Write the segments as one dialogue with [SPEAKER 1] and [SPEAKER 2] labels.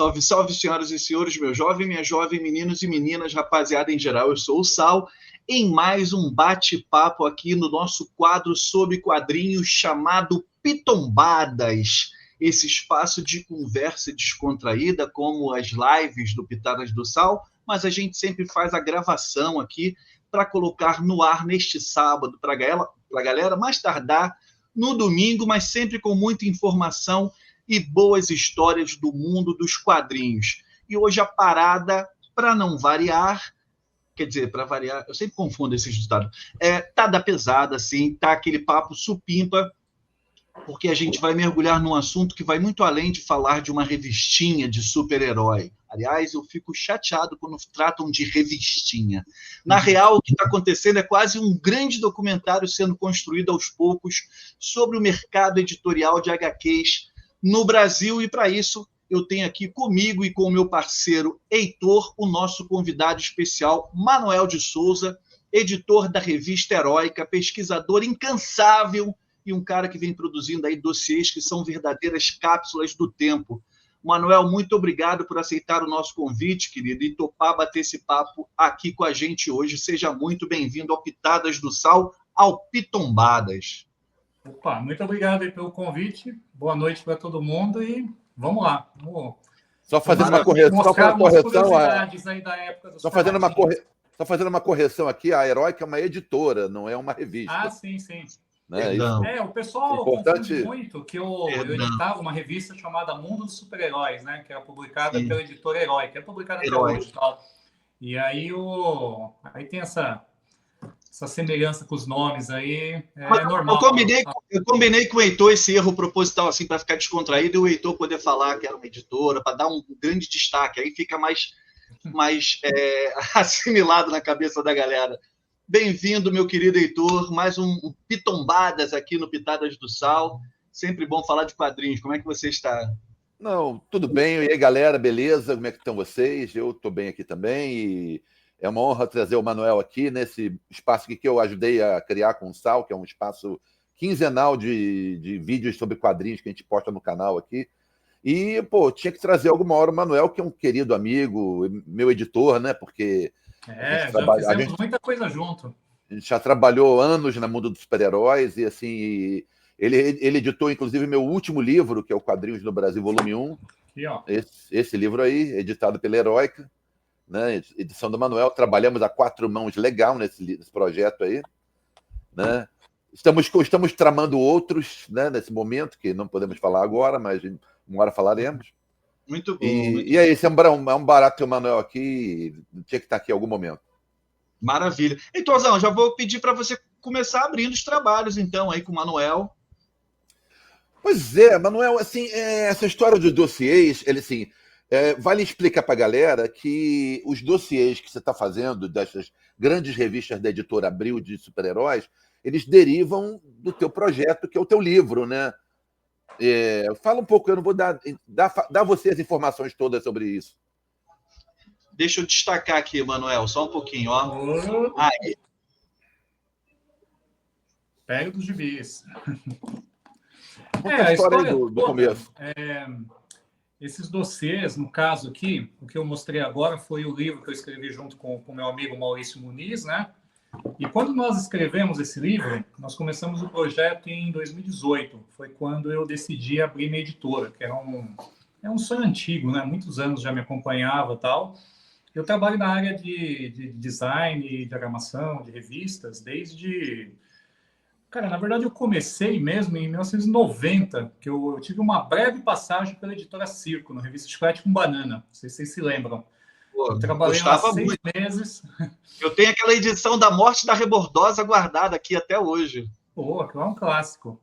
[SPEAKER 1] Salve, salve, senhoras e senhores, meu jovem, minha jovem, meninos e meninas, rapaziada em geral, eu sou o Sal, em mais um bate-papo aqui no nosso quadro sobre quadrinhos chamado Pitombadas, esse espaço de conversa descontraída, como as lives do Pitadas do Sal, mas a gente sempre faz a gravação aqui para colocar no ar neste sábado para a galera mais tardar no domingo, mas sempre com muita informação e boas histórias do mundo dos quadrinhos. E hoje a parada, para não variar, quer dizer, para variar, eu sempre confundo esses ditados, tá da pesada, assim, tá aquele papo supimpa, porque a gente vai mergulhar num assunto que vai muito além de falar de uma revistinha de super-herói. Aliás, eu fico chateado quando tratam de revistinha. Na real, o que está acontecendo é quase um grande documentário sendo construído aos poucos sobre o mercado editorial de HQs no Brasil, e para isso eu tenho aqui comigo e com o meu parceiro Heitor, o nosso convidado especial, Manuel de Souza, editor da Revista Heróica, pesquisador incansável e um cara que vem produzindo aí dossiês que são verdadeiras cápsulas do tempo. Manuel, muito obrigado por aceitar o nosso convite, querido, e topar bater esse papo aqui com a gente hoje. Seja muito bem-vindo ao Pitadas do Sal, ao Pitombadas.
[SPEAKER 2] Opa, muito obrigado aí pelo convite. Boa noite para todo mundo e vamos lá.
[SPEAKER 3] Só fazendo uma correção.
[SPEAKER 2] Mostrar umas curiosidades aí da época dos
[SPEAKER 3] Só fazendo uma correção aqui, a Heróica é uma editora, não é uma revista.
[SPEAKER 2] Ah, sim, sim.
[SPEAKER 3] Né?
[SPEAKER 2] O pessoal confunde muito que eu editava uma revista chamada Mundo dos Super-Heróis, né? Que era publicada pela editora Heróica, é publicada até hoje e tal. E aí, aí tem essa semelhança com os nomes aí, normal.
[SPEAKER 1] Eu combinei com o Heitor esse erro proposital, assim, para ficar descontraído, e o Heitor poder falar que era uma editora, para dar um grande destaque, aí fica mais assimilado na cabeça da galera. Bem-vindo, meu querido Heitor, mais um Pitombadas aqui no Pitadas do Sal. Sempre bom falar de quadrinhos. Como é que você está?
[SPEAKER 3] Não, tudo bem. E aí, galera, beleza? Como é que estão vocês? Eu estou bem aqui também e é uma honra trazer o Manuel aqui nesse espaço que eu ajudei a criar com o Sal, que é um espaço quinzenal de vídeos sobre quadrinhos que a gente posta no canal aqui. E, tinha que trazer alguma hora o Manuel, que é um querido amigo, meu editor, né? Porque
[SPEAKER 2] já fizemos muita coisa junto.
[SPEAKER 3] A gente já trabalhou anos no mundo dos super-heróis e, assim, ele editou, inclusive, meu último livro, que é o Quadrinhos no Brasil, volume 1.
[SPEAKER 2] Aqui, ó.
[SPEAKER 3] Esse livro aí, editado pela Heróica, né? Edição do Manuel. Trabalhamos a 4 mãos legal nesse projeto aí, né? Estamos tramando outros, né, nesse momento, que não podemos falar agora, mas uma hora falaremos.
[SPEAKER 1] Muito bom.
[SPEAKER 3] E é isso, é um barato ter o Manuel aqui, tinha que estar aqui em algum momento.
[SPEAKER 1] Maravilha. Heitorzão, já vou pedir para você começar abrindo os trabalhos, então, aí com o Manuel.
[SPEAKER 3] Pois é, Manuel, assim, essa história dos dossiês, vale explicar para a galera que os dossiês que você está fazendo dessas grandes revistas da editora Abril de super-heróis, eles derivam do teu projeto, que é o teu livro, né? Fala um pouco, eu não vou dar você as informações todas sobre isso.
[SPEAKER 1] Deixa eu destacar aqui, Manuel, só um pouquinho, ó. Aí.
[SPEAKER 2] Pega dos gibis.
[SPEAKER 3] A história do começo.
[SPEAKER 2] Esses dossiês, no caso aqui, o que eu mostrei agora foi o livro que eu escrevi junto com o meu amigo Maurício Muniz, né? E quando nós escrevemos esse livro, nós começamos o projeto em 2018. Foi quando eu decidi abrir minha editora, que é um sonho antigo, né? Muitos anos já me acompanhava e tal. Eu trabalho na área de design, de diagramação, de revistas, desde... Cara, na verdade, eu comecei mesmo em 1990, que eu tive uma breve passagem pela editora Circo, na revista Chiclete com Banana. Não sei se vocês se lembram. Eu trabalhei lá 6 meses.
[SPEAKER 1] Eu tenho aquela edição da Morte da Rebordosa guardada aqui até hoje.
[SPEAKER 2] Pô, aquilo é um clássico.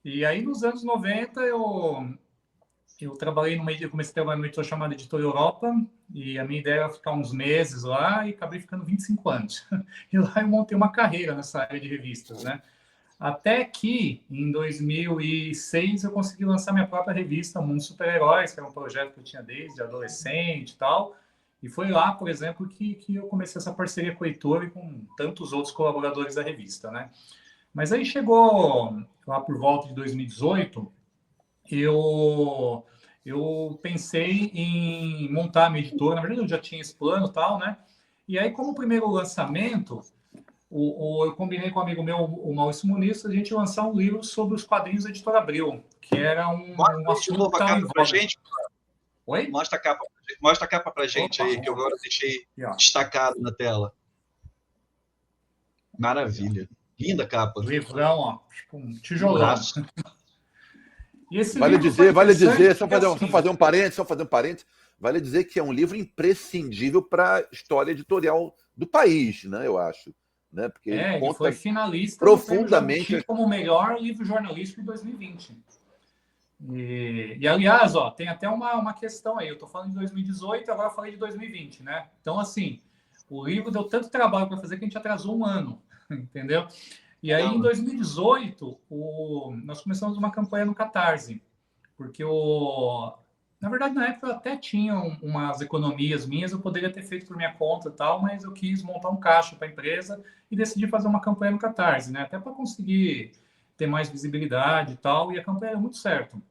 [SPEAKER 2] E aí, nos anos 90, eu trabalhei eu comecei a trabalhar numa editora chamada Editora Europa, e a minha ideia era ficar uns meses lá, e acabei ficando 25 anos. E lá eu montei uma carreira nessa área de revistas, né? Até que, em 2006, eu consegui lançar minha própria revista, Mundo dos Super-Heróis, que era um projeto que eu tinha desde adolescente e tal. E foi lá, por exemplo, que eu comecei essa parceria com o Heitor e com tantos outros colaboradores da revista, né? Mas aí chegou lá por volta de 2018, eu eu pensei em montar a minha editora. Na verdade, eu já tinha esse plano e tal, né? E aí, como primeiro lançamento, eu combinei com um amigo meu, o Maurício Muniz, a gente lançar um livro sobre os quadrinhos da Editora Abril, que era um
[SPEAKER 1] Mostra de
[SPEAKER 2] assunto
[SPEAKER 1] novo
[SPEAKER 2] que
[SPEAKER 1] a
[SPEAKER 2] estava em
[SPEAKER 1] capa pra
[SPEAKER 2] voga.
[SPEAKER 1] gente.
[SPEAKER 2] Oi?
[SPEAKER 1] Mostra a capa pra gente
[SPEAKER 2] Opa,
[SPEAKER 1] aí, que eu agora deixei
[SPEAKER 2] aqui, ó.
[SPEAKER 1] destacado na tela. Maravilha. Linda capa.
[SPEAKER 2] Livrão, ó, tipo um
[SPEAKER 1] Um
[SPEAKER 2] tijolão.
[SPEAKER 1] braço.
[SPEAKER 2] E esse livro foi
[SPEAKER 3] vale dizer,
[SPEAKER 2] interessante
[SPEAKER 3] só
[SPEAKER 2] porque,
[SPEAKER 3] fazer, fazer um parênteses, vale dizer que é um livro imprescindível para a história editorial do país, né? Eu acho, né? Porque ele
[SPEAKER 2] ele
[SPEAKER 3] conta
[SPEAKER 2] foi finalista do Prêmio
[SPEAKER 3] profundamente.
[SPEAKER 2] Jabuti como o melhor livro jornalístico de 2020. Aliás, ó, tem até uma questão aí. Eu estou falando de 2018, agora eu falei de 2020, né? Então, assim, o livro deu tanto trabalho para fazer que a gente atrasou um ano, entendeu? E aí, em 2018, nós começamos uma campanha no Catarse, porque na verdade, na época, eu até tinha umas economias minhas, eu poderia ter feito por minha conta e tal, mas eu quis montar um caixa para a empresa e decidi fazer uma campanha no Catarse, né? Até para conseguir ter mais visibilidade e tal, e a campanha deu muito certo.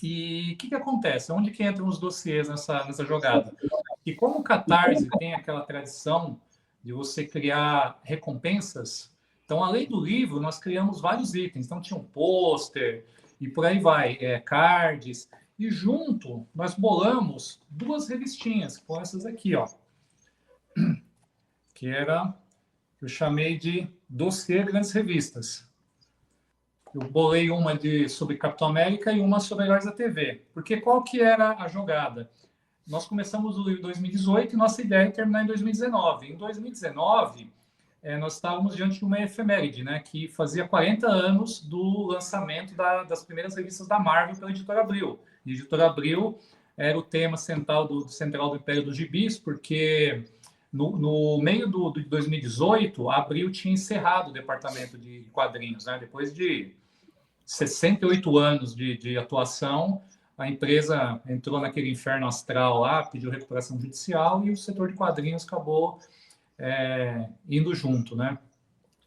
[SPEAKER 2] E o que acontece? Onde que entram os dossiês nessa jogada? E como o Catarse tem aquela tradição de você criar recompensas, então, além do livro, nós criamos vários itens. Então, tinha um pôster e por aí vai, cards. E junto, nós bolamos 2 revistinhas, com essas aqui, ó. Que eu chamei de Dossiê Grandes Revistas. Eu bolei uma sobre Capitão América e uma sobre Heróis da TV. Porque qual que era a jogada? Nós começamos o livro em 2018 e nossa ideia é terminar em 2019. Em 2019, nós estávamos diante de uma efeméride, né, que fazia 40 anos do lançamento das primeiras revistas da Marvel pela Editora Abril. E a Editora Abril era o tema central do Império dos Gibis, porque no meio de 2018, a Abril tinha encerrado o departamento de quadrinhos, né, depois de 68 anos de atuação. A empresa entrou naquele inferno astral lá, pediu recuperação judicial e o setor de quadrinhos acabou indo junto, né?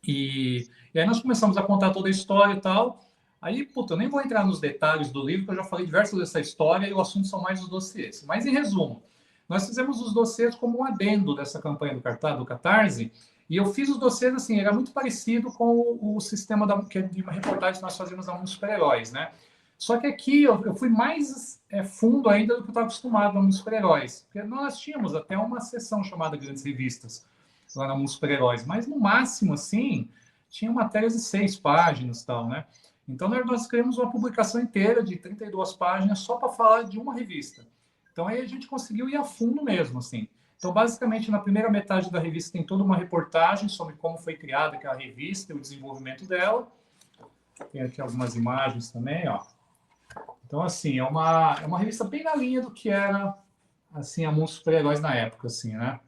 [SPEAKER 2] E aí nós começamos a contar toda a história e tal. Aí, puta, eu nem vou entrar nos detalhes do livro, porque eu já falei diversas dessa história e o assunto são mais os dossiês. Mas, em resumo, nós fizemos os dossiês como um adendo dessa campanha do Catarse, e eu fiz os dossiês assim, era muito parecido com o sistema de uma reportagem que nós fazíamos na Mundo Super-Heróis, né? Só que aqui eu fui mais fundo ainda do que eu estava acostumado na Mundo Super-Heróis. Porque nós tínhamos até uma seção chamada Grandes Revistas lá na Mundo Super-Heróis, mas no máximo, assim, tinha matérias de 6 páginas e tal, né? Então, nós criamos uma publicação inteira de 32 páginas só para falar de uma revista. Então, aí a gente conseguiu ir a fundo mesmo, assim. Então, basicamente, na primeira metade da revista tem toda uma reportagem sobre como foi criada aquela revista e o desenvolvimento dela. Tem aqui algumas imagens também, ó. Então, assim, é uma revista bem na linha do que era, assim, a Mundo Super-Heróis na época, assim, né?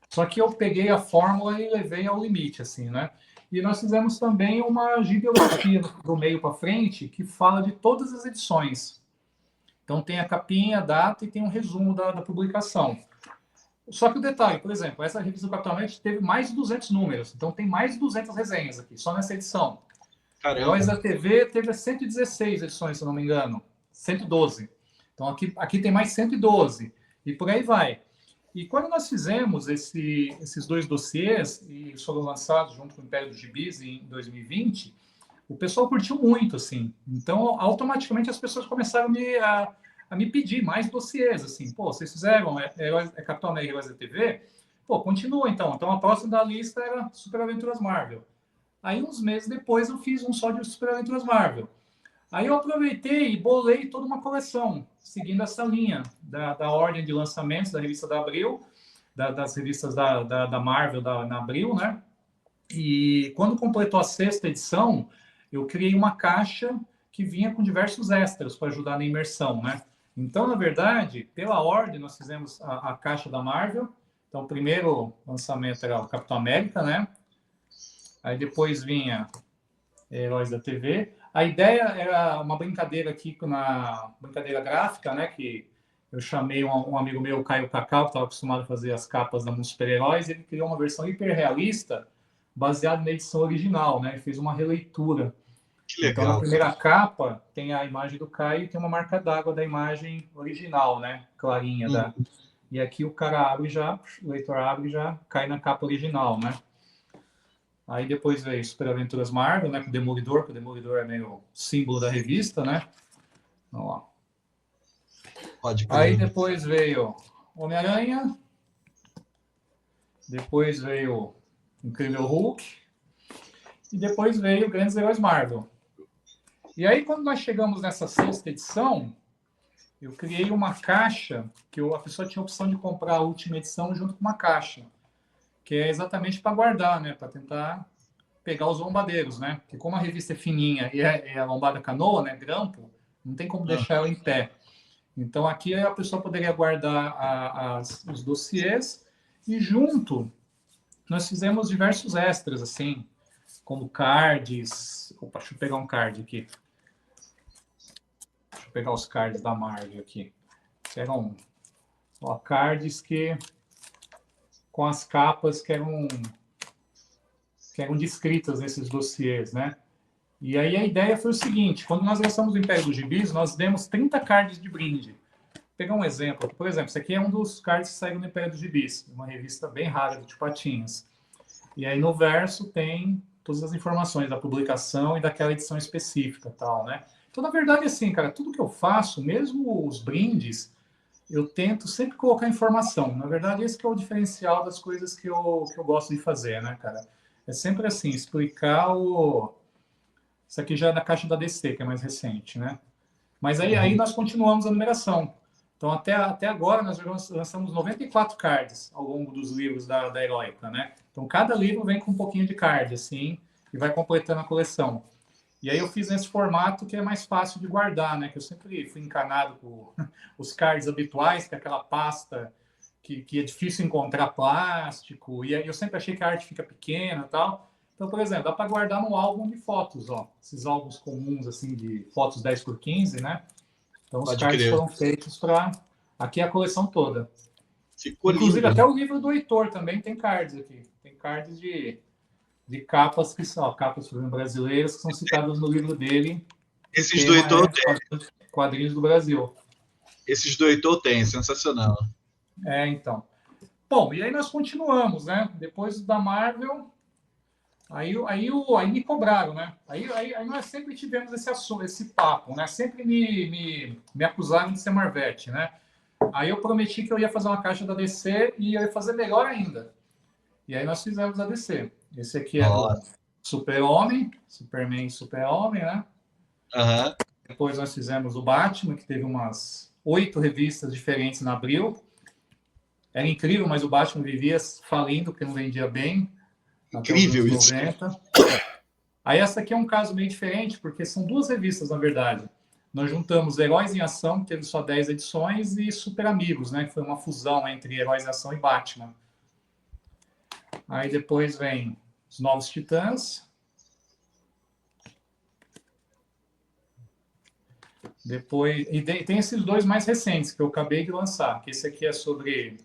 [SPEAKER 2] Só que eu peguei a fórmula e levei ao limite, assim, né? E nós fizemos também uma gibiografia do meio para frente que fala de todas as edições. Então tem a capinha, a data e tem um resumo da publicação. Só que o detalhe, por exemplo, essa revista do Capitão América teve mais de 200 números. Então tem mais de 200 resenhas aqui, só nessa edição.
[SPEAKER 1] Caramba.
[SPEAKER 2] Heróis da TV teve 116 edições, se eu não me engano. 112. Então aqui tem mais 112. E por aí vai. E quando nós fizemos esses 2 dossiês, e foram lançados junto com o Império dos Gibis em 2020, o pessoal curtiu muito, assim. Então, automaticamente, as pessoas começaram a me pedir mais dossiês, assim. Pô, vocês fizeram Capitão América Heróis da TV? Pô, continua, então. Então, a próxima da lista era Super Aventuras Marvel. Aí, uns meses depois, eu fiz um só de Super Aventuras Marvel. Aí eu aproveitei e bolei toda uma coleção, seguindo essa linha da ordem de lançamentos da revista da Abril, das revistas da Marvel na Abril, né? E quando completou a 6ª edição, eu criei uma caixa que vinha com diversos extras para ajudar na imersão, né? Então, na verdade, pela ordem, nós fizemos a caixa da Marvel. Então, o primeiro lançamento era o Capitão América, né? Aí depois vinha Heróis da TV. A ideia era uma brincadeira aqui, na brincadeira gráfica, né? Que eu chamei um amigo meu, Caio Cacau, que estava acostumado a fazer as capas da Mundo Super-Heróis. Ele criou uma versão hiperrealista baseada na edição original, né? Ele fez uma releitura.
[SPEAKER 1] Que
[SPEAKER 2] Então, na
[SPEAKER 1] legal.
[SPEAKER 2] primeira capa, tem a imagem do Caio e tem uma marca d'água da imagem original, né? Clarinha. E aqui o cara abre já, o leitor abre e já cai na capa original, né? Aí depois veio Super Aventuras Marvel, né? Com o Demolidor, que o Demolidor é meio símbolo da revista, né? Vamos lá.
[SPEAKER 1] Pode crer.
[SPEAKER 2] Aí depois veio Homem-Aranha, depois veio Incrível Hulk, e depois veio Grandes Heróis Marvel. E aí, quando nós chegamos nessa 6ª edição, eu criei uma caixa que a pessoa tinha a opção de comprar a última edição junto com uma caixa, que é exatamente para guardar, né? Para tentar pegar os lombadeiros, né? Porque como a revista é fininha e é a lombada canoa, né? Grampo, não tem como deixar ela em pé. Então, aqui a pessoa poderia guardar os dossiês e junto nós fizemos diversos extras, assim, como cards. Opa, deixa eu pegar um card aqui. Deixa eu pegar os cards da Marvel aqui. Eram cards que com as capas que eram descritas nesses dossiês, né? E aí a ideia foi o seguinte: quando nós lançamos o Império dos Gibis, nós demos 30 cards de brinde. Vou pegar um exemplo. Por exemplo, esse aqui é um dos cards que saíram no Império dos Gibis, uma revista bem rara de Patinhas. E aí no verso tem todas as informações da publicação e daquela edição específica, tal, né? Então, na verdade, assim, cara, tudo que eu faço, mesmo os brindes, eu tento sempre colocar informação. Na verdade, esse que é o diferencial das coisas que eu gosto de fazer, né, cara? É sempre assim, explicar Isso aqui já é da caixa da DC, que é mais recente, né? Mas aí nós continuamos a numeração. Então, até agora, nós lançamos 94 cards ao longo dos livros da Heroica, né? Então, cada livro vem com um pouquinho de card, assim, e vai completando a coleção. E aí eu fiz nesse formato que é mais fácil de guardar, né? Que eu sempre fui encanado com os cards habituais, que é aquela pasta que é difícil encontrar plástico. E aí eu sempre achei que a arte fica pequena e tal. Então, por exemplo, dá para guardar num álbum de fotos, ó. Esses álbuns comuns, assim, de fotos 10x15, né? Então, os cards foram feitos para... Aqui é a coleção toda.
[SPEAKER 1] Ficou
[SPEAKER 2] inclusive,
[SPEAKER 1] lindo.
[SPEAKER 2] Até o livro do Heitor também tem cards aqui. Tem cards de capas que são capas brasileiras que são citadas no livro dele.
[SPEAKER 1] Esses do Heitor tem.
[SPEAKER 2] Quadrinhos do Brasil.
[SPEAKER 1] Esses do Heitor tem, sensacional.
[SPEAKER 2] Então. Bom, e aí nós continuamos, né? Depois da Marvel, aí me cobraram, né? Aí nós sempre tivemos esse papo, né? Sempre me acusaram de ser Marvete, né? Aí eu prometi que eu ia fazer uma caixa da DC e eu ia fazer melhor ainda. E aí nós fizemos a DC. Esse aqui é do Super-Homem, Superman e Super-Homem, né?
[SPEAKER 1] Uhum.
[SPEAKER 2] Depois nós fizemos o Batman, que teve umas 8 revistas diferentes na Abril. Era incrível, mas o Batman vivia falindo, porque não vendia bem.
[SPEAKER 1] Incrível
[SPEAKER 2] até os anos 90. Isso. Aí essa aqui é um caso meio diferente, porque são 2 revistas, na verdade. Nós juntamos Heróis em Ação, que teve só 10 edições, e Super Amigos, né? Que foi uma fusão entre Heróis em Ação e Batman. Aí depois vem os Novos Titãs. Depois, e tem esses 2 mais recentes que eu acabei de lançar. Que esse aqui é sobre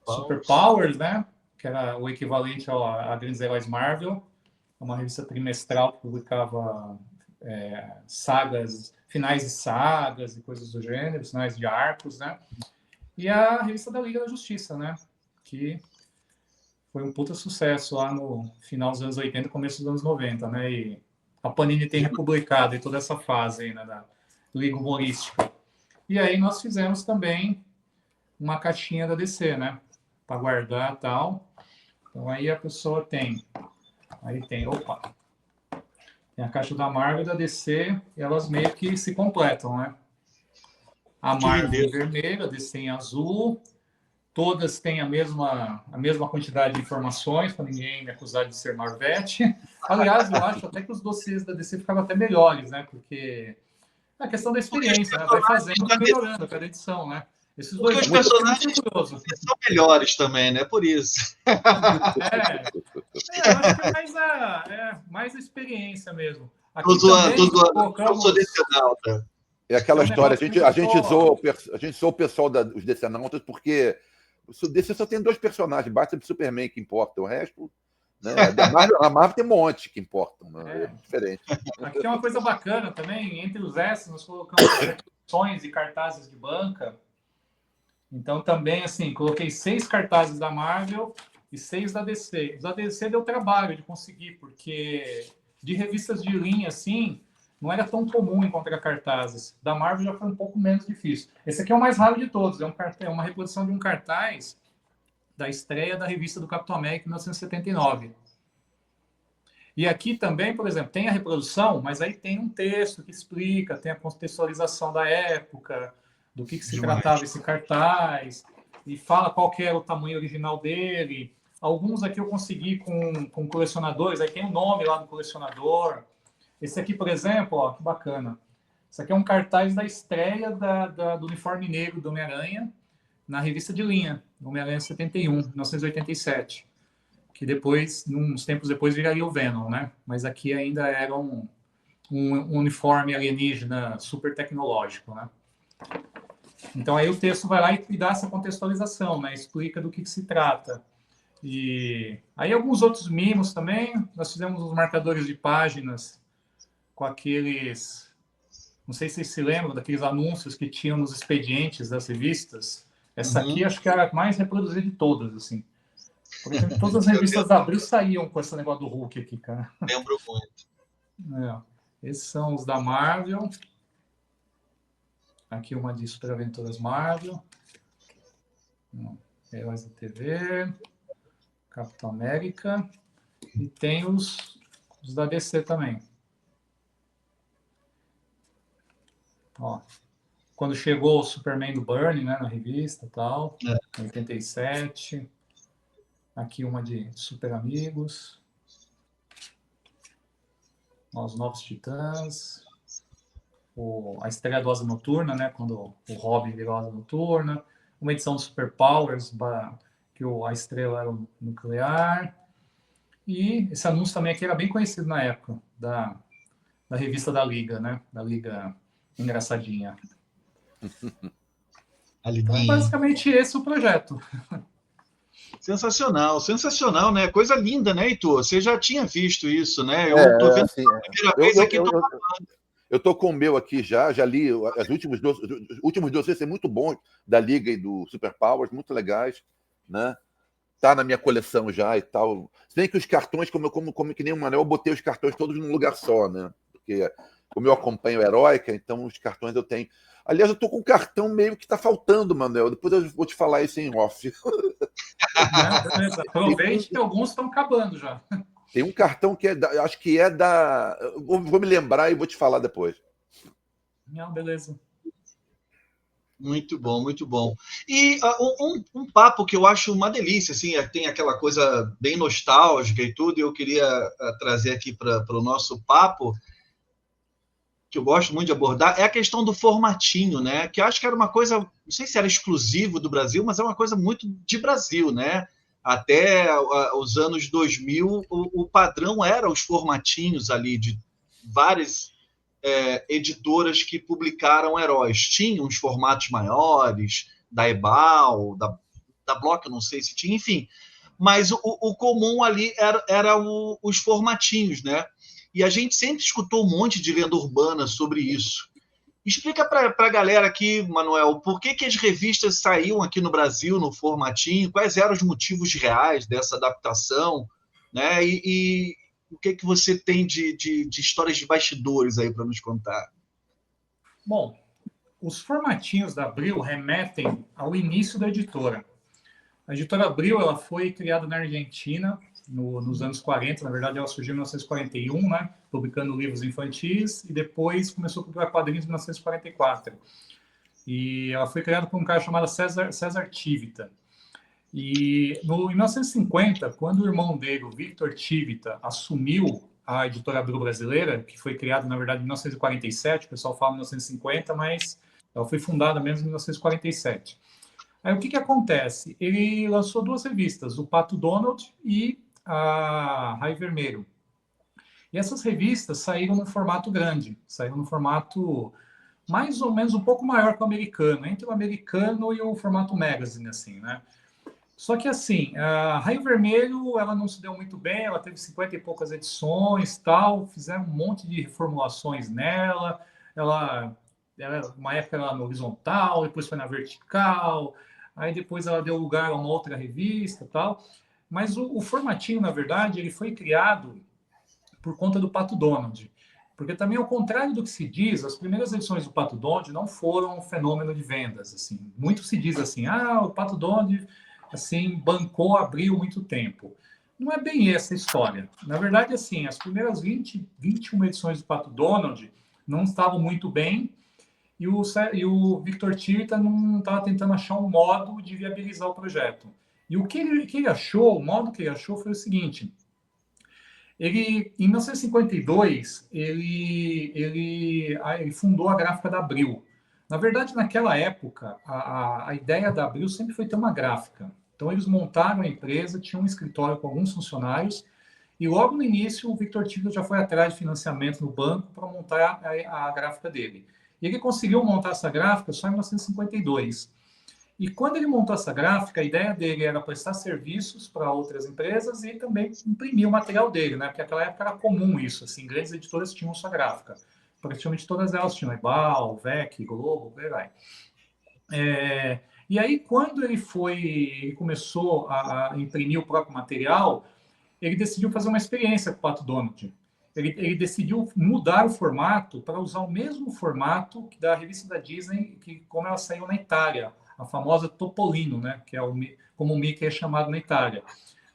[SPEAKER 2] Super Powers, né? Que era o equivalente a Grandes Heróis Marvel. Uma revista trimestral que publicava sagas, finais de sagas e coisas do gênero, finais de arcos, né? E a revista da Liga da Justiça, né? Que foi um puta sucesso lá no final dos anos 80 e começo dos anos 90, né? E a Panini tem republicado em toda essa fase aí, né, da Liga Humorística. E aí nós fizemos também uma caixinha da DC, né? Para guardar e tal. Então aí a pessoa tem... Aí tem a caixa da Marvel e da DC, e elas meio que se completam, né? A Marvel em vermelho, a DC em azul... Todas têm a mesma quantidade de informações, para ninguém me acusar de ser Marvete. Aliás, eu acho até que os dossiês da DC ficavam até melhores, né? Porque é a questão da experiência, né? Vai fazendo e melhorando a cada edição, né? Esses 2
[SPEAKER 1] porque os personagens são melhores também, né? Por isso.
[SPEAKER 2] Eu acho que é mais a experiência mesmo. Aqui
[SPEAKER 1] eu sou decenalta.
[SPEAKER 3] É aquela história, a gente zoou o pessoal dos decenautas porque o DC só tem 2 personagens, Batman e Superman, que importa. O resto Né? A Marvel tem um monte que importam, né? É diferente.
[SPEAKER 2] Aqui tem uma coisa bacana também, entre os S, nós colocamos reproduções e cartazes de banca. Então, também, assim, coloquei 6 cartazes da Marvel e 6 da DC. Os da DC deu trabalho de conseguir, porque de revistas de linha, assim, não era tão comum encontrar cartazes. Da Marvel já foi um pouco menos difícil. Esse aqui é o mais raro de todos, é uma reprodução de um cartaz da estreia da revista do Capitão América em 1979. E aqui também, por exemplo, tem a reprodução, mas aí tem um texto que explica, tem a contextualização da época, do que se tratava esse cartaz, e fala qual que era o tamanho original dele. Alguns aqui eu consegui com colecionadores, aí tem o nome lá do colecionador. Esse aqui, por exemplo, ó, que bacana. Esse aqui é um cartaz da estreia do uniforme negro do Homem-Aranha na revista de linha, Homem-Aranha 71, 1987. Que depois, uns tempos depois, viraria o Venom, né? Mas aqui ainda era um uniforme alienígena super tecnológico, né? Então aí o texto vai lá e dá essa contextualização, né? Explica do que se trata. E aí alguns outros mimos também. Nós fizemos os marcadores de páginas com aqueles... Não sei se vocês se lembram daqueles anúncios que tinham nos expedientes das revistas. Essa aqui acho que era a mais reproduzida de todas, assim. Por exemplo, todas as revistas da Abril saíam com esse negócio do Hulk aqui, cara.
[SPEAKER 1] Lembro muito.
[SPEAKER 2] Esses são os da Marvel. Aqui uma de Super Aventuras Marvel. Heróis da TV. Capitão América. E tem os da DC também. Ó, quando chegou o Superman do Byrne, né, na revista e tal, em 87. Aqui uma de Super Amigos. Ó, os Novos Titãs. A estreia do Asa Noturna, né, quando o Robin virou Asa Noturna. Uma edição do Super Powers, que a estrela era o nuclear. E esse anúncio também aqui era bem conhecido na época, da revista da Liga, né, da Liga Engraçadinha. Então, é basicamente esse o projeto.
[SPEAKER 1] Sensacional, sensacional, né? Coisa linda, né, Heitor? Você já tinha visto isso, né? Eu tô vendo
[SPEAKER 3] assim,
[SPEAKER 1] pela primeira vez aqui.
[SPEAKER 3] Eu tô com o meu aqui já li os últimos dossiês, é muito bom, da Liga e do Super Powers, muito legais, né? Tá na minha coleção já e tal. Se bem que os cartões, como que nem o Manel, eu botei os cartões todos num lugar só, né? Porque como eu acompanho Heróica, então os cartões eu tenho. Aliás, eu tô com um cartão meio que tá faltando, Manel. Depois eu vou te falar isso em off.
[SPEAKER 2] Aproveite que alguns estão acabando já.
[SPEAKER 3] Tem um cartão que acho que é da... Vou me lembrar e vou te falar depois.
[SPEAKER 2] Não, beleza.
[SPEAKER 1] Muito bom, muito bom. E um papo que eu acho uma delícia, assim, tem aquela coisa bem nostálgica e tudo, e eu queria trazer aqui para o nosso papo, que eu gosto muito de abordar, é a questão do formatinho, né? Que eu acho que era uma coisa, não sei se era exclusivo do Brasil, mas é uma coisa muito de Brasil, né? Até os anos 2000, o padrão era os formatinhos ali de várias editoras que publicaram heróis. Tinham uns formatos maiores, da Ebal, da Block, eu não sei se tinha, enfim. Mas o comum ali era os formatinhos, né? E a gente sempre escutou um monte de lenda urbana sobre isso. Explica para a galera aqui, Manuel, por que as revistas saíam aqui no Brasil no formatinho, quais eram os motivos reais dessa adaptação, né? E o que você tem de histórias de bastidores aí para nos contar?
[SPEAKER 2] Bom, os formatinhos da Abril remetem ao início da editora. A editora Abril ela foi criada na Argentina nos anos 40, na verdade ela surgiu em 1941, né, publicando livros infantis, e depois começou a publicar quadrinhos em 1944. E ela foi criada por um cara chamado César Tivita. E em 1950, quando o irmão dele, o Victor Tivita, assumiu a editora Abril brasileira, que foi criada, na verdade, em 1947, o pessoal fala em 1950, mas ela foi fundada mesmo em 1947. Aí o que acontece? Ele lançou 2 revistas, o Pato Donald e a Raio Vermelho. E essas revistas saíram no formato grande, saíram no formato mais ou menos um pouco maior que o americano, entre o americano e o formato magazine, assim, né? Só que assim, a Raio Vermelho, ela não se deu muito bem, ela teve 50 e poucas edições, tal, fizeram um monte de reformulações nela. Uma época ela era na horizontal, depois foi na vertical, aí depois ela deu lugar a uma outra revista, tal. Mas o formatinho, na verdade, ele foi criado por conta do Pato Donald. Porque também, ao contrário do que se diz, as primeiras edições do Pato Donald não foram um fenômeno de vendas. Assim. Muito se diz assim, o Pato Donald assim, bancou Abril muito tempo. Não é bem essa a história. Na verdade, assim, as primeiras 21 edições do Pato Donald não estavam muito bem e o Victor Tirta não estava tentando achar um modo de viabilizar o projeto. E o que ele achou, o modo que ele achou foi o seguinte: em 1952, ele fundou a gráfica da Abril. Na verdade, naquela época, a ideia da Abril sempre foi ter uma gráfica. Então, eles montaram a empresa, tinham um escritório com alguns funcionários, e logo no início, o Victor Tigre já foi atrás de financiamento no banco para montar a gráfica dele. E ele conseguiu montar essa gráfica só em 1952. E quando ele montou essa gráfica, a ideia dele era prestar serviços para outras empresas e também imprimir o material dele, né? Porque naquela época era comum isso, assim, grandes editoras tinham sua gráfica. Praticamente todas elas tinham Ebal, VEC, Globo, por aí vai. E aí, quando ele começou a imprimir o próprio material, ele decidiu fazer uma experiência com o Pato Donald. Ele decidiu mudar o formato para usar o mesmo formato da revista da Disney, como ela saiu na Itália, a famosa Topolino, né? Que é como o Mickey é chamado na Itália.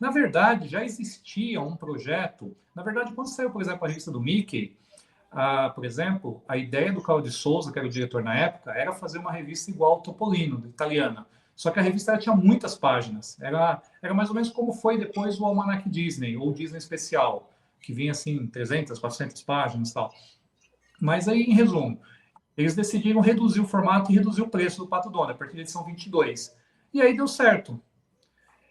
[SPEAKER 2] Na verdade, já existia um projeto. Na verdade, quando saiu, por exemplo, a revista do Mickey, por exemplo, a ideia do Carlo de Souza, que era o diretor na época, era fazer uma revista igual ao Topolino, italiana. Só que a revista tinha muitas páginas. Era mais ou menos como foi depois o Almanac Disney, ou Disney Especial, que vinha assim, 300, 400 páginas e tal. Mas aí, em resumo, eles decidiram reduzir o formato e reduzir o preço do Pato Donald, a partir da edição 22. E aí deu certo.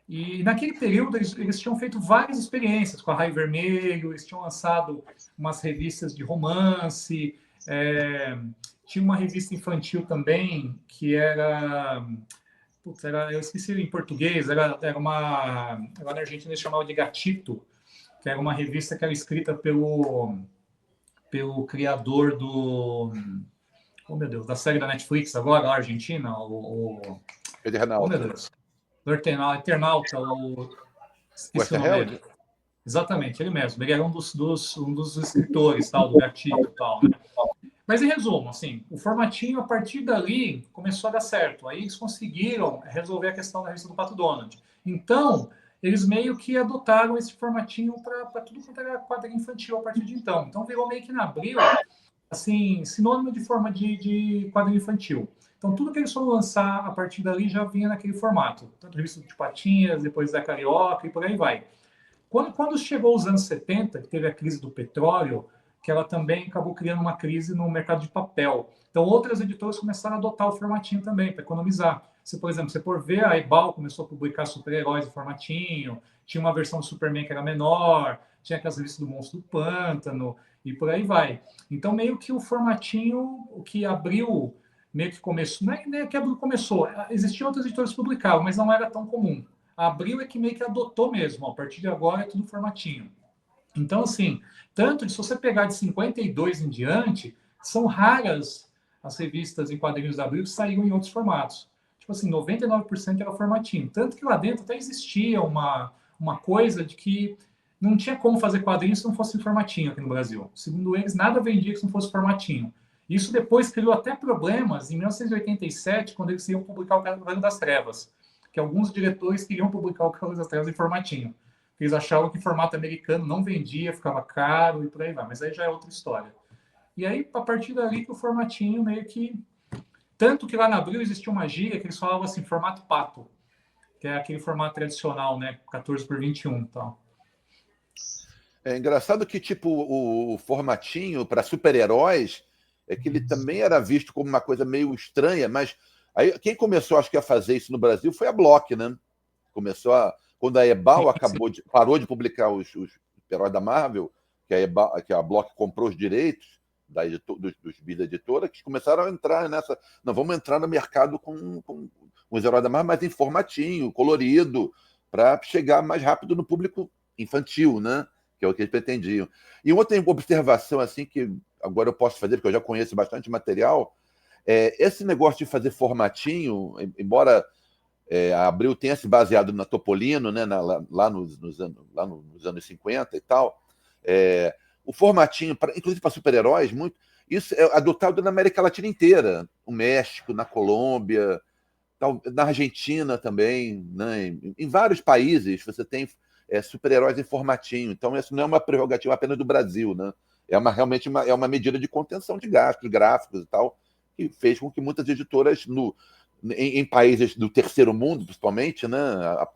[SPEAKER 2] E naquele período eles tinham feito várias experiências com a Raio Vermelho, eles tinham lançado umas revistas de romance, tinha uma revista infantil também que era... eu esqueci em português, era lá na Argentina eles chamavam de Gatito, que era uma revista que era escrita pelo criador oh meu Deus, da série da Netflix agora, a Argentina,
[SPEAKER 3] Eternauta.
[SPEAKER 2] Oh meu Deus, do Eternauta, esqueci o nome dele. Exatamente, ele mesmo, ele era um dos escritores, tal, do Gatito, tal, né? Mas, em resumo, assim, o formatinho, a partir dali, começou a dar certo. Aí eles conseguiram resolver a questão da revista do Pato Donald. Então, eles meio que adotaram esse formatinho para tudo quanto era quadrinho infantil a partir de então. Então, virou meio que na Abril, assim, sinônimo de forma de quadrinho infantil. Então, tudo que eles foram lançar a partir dali já vinha naquele formato. Tanto revista de Patinhas, depois da Carioca e por aí vai. Quando chegou os anos 70, que teve a crise do petróleo, que ela também acabou criando uma crise no mercado de papel. Então, outras editoras começaram a adotar o formatinho também, para economizar. Se, por exemplo, você for ver, a Ebal começou a publicar super-heróis em formatinho, tinha uma versão do Superman que era menor, tinha aquelas revistas do Monstro do Pântano, e por aí vai. Então, meio que o formatinho, o que abriu, meio que começou, não é que abriu começou, existiam outras editoras que publicavam, mas não era tão comum. A Abril é que meio que adotou mesmo, a partir de agora é tudo formatinho. Então, assim, tanto que se você pegar de 52 em diante, são raras as revistas em quadrinhos da Abril que saíram em outros formatos. Tipo assim, 99% era formatinho. Tanto que lá dentro até existia uma coisa de que não tinha como fazer quadrinhos se não fosse em formatinho aqui no Brasil. Segundo eles, nada vendia se não fosse formatinho. Isso depois criou até problemas em 1987, quando eles iam publicar o Cavaleiro das Trevas, que alguns diretores queriam publicar o Cavaleiro das Trevas em formatinho. Eles achavam que formato americano não vendia, ficava caro e por aí vai. Mas aí já é outra história. E aí, a partir dali, que o formatinho meio que... Tanto que lá na Abril existia uma gíria que eles falavam assim, formato pato, que é aquele formato tradicional, né? 14x21 e tal.
[SPEAKER 3] É engraçado que, tipo, o formatinho para super-heróis é que ele também era visto como uma coisa meio estranha, mas aí quem começou, acho que, a fazer isso no Brasil foi a Block, né? Começou a... Quando a Ebal parou de publicar os heróis da Marvel, que a Block comprou os direitos, dos bis da editora, que começaram a entrar nessa. Não, vamos entrar no mercado com os heróis da Marvel, mas em formatinho, colorido, para chegar mais rápido no público infantil, né? Que é o que eles pretendiam. E outra observação assim que agora eu posso fazer, porque eu já conheço bastante material, esse negócio de fazer formatinho, embora a Abril tenha se baseado na Topolino, né, lá nos anos 50 e tal, o formatinho, inclusive para super-heróis, isso é adotado na América Latina inteira, no México, na Colômbia, na Argentina também, né, em vários países você tem super-heróis em formatinho. Então, isso não é uma prerrogativa apenas do Brasil, né? Realmente uma medida de contenção de gastos gráficos e tal, que fez com que muitas editoras em países do terceiro mundo, principalmente, né,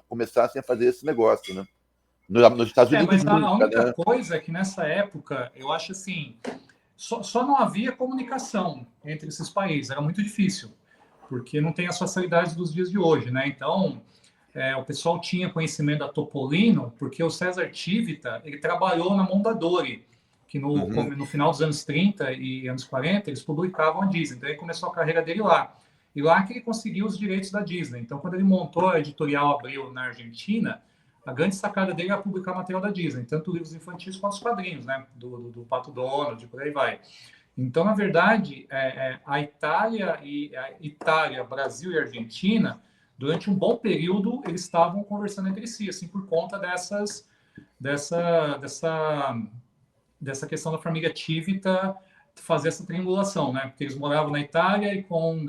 [SPEAKER 3] começassem a fazer esse negócio, né? Nos Estados Unidos.
[SPEAKER 2] Mas a única coisa é que nessa época, eu acho assim, só não havia comunicação entre esses países, era muito difícil, porque não tem as facilidades dos dias de hoje, né? Então, o pessoal tinha conhecimento da Topolino, porque o César Tivita, ele trabalhou na Mondadori, que no final dos anos 30 e anos 40, eles publicavam a Disney. Então, ele começou a carreira dele lá. E lá que ele conseguiu os direitos da Disney. Então, quando ele montou a editorial Abril na Argentina, a grande sacada dele era publicar material da Disney, tanto livros infantis quanto os quadrinhos, né? Do Pato Donald, por aí vai. Então, na verdade, a Itália, Brasil e Argentina, durante um bom período, eles estavam conversando entre si, assim, por conta dessa questão da família Tivita fazer essa triangulação, né? Porque eles moravam na Itália e com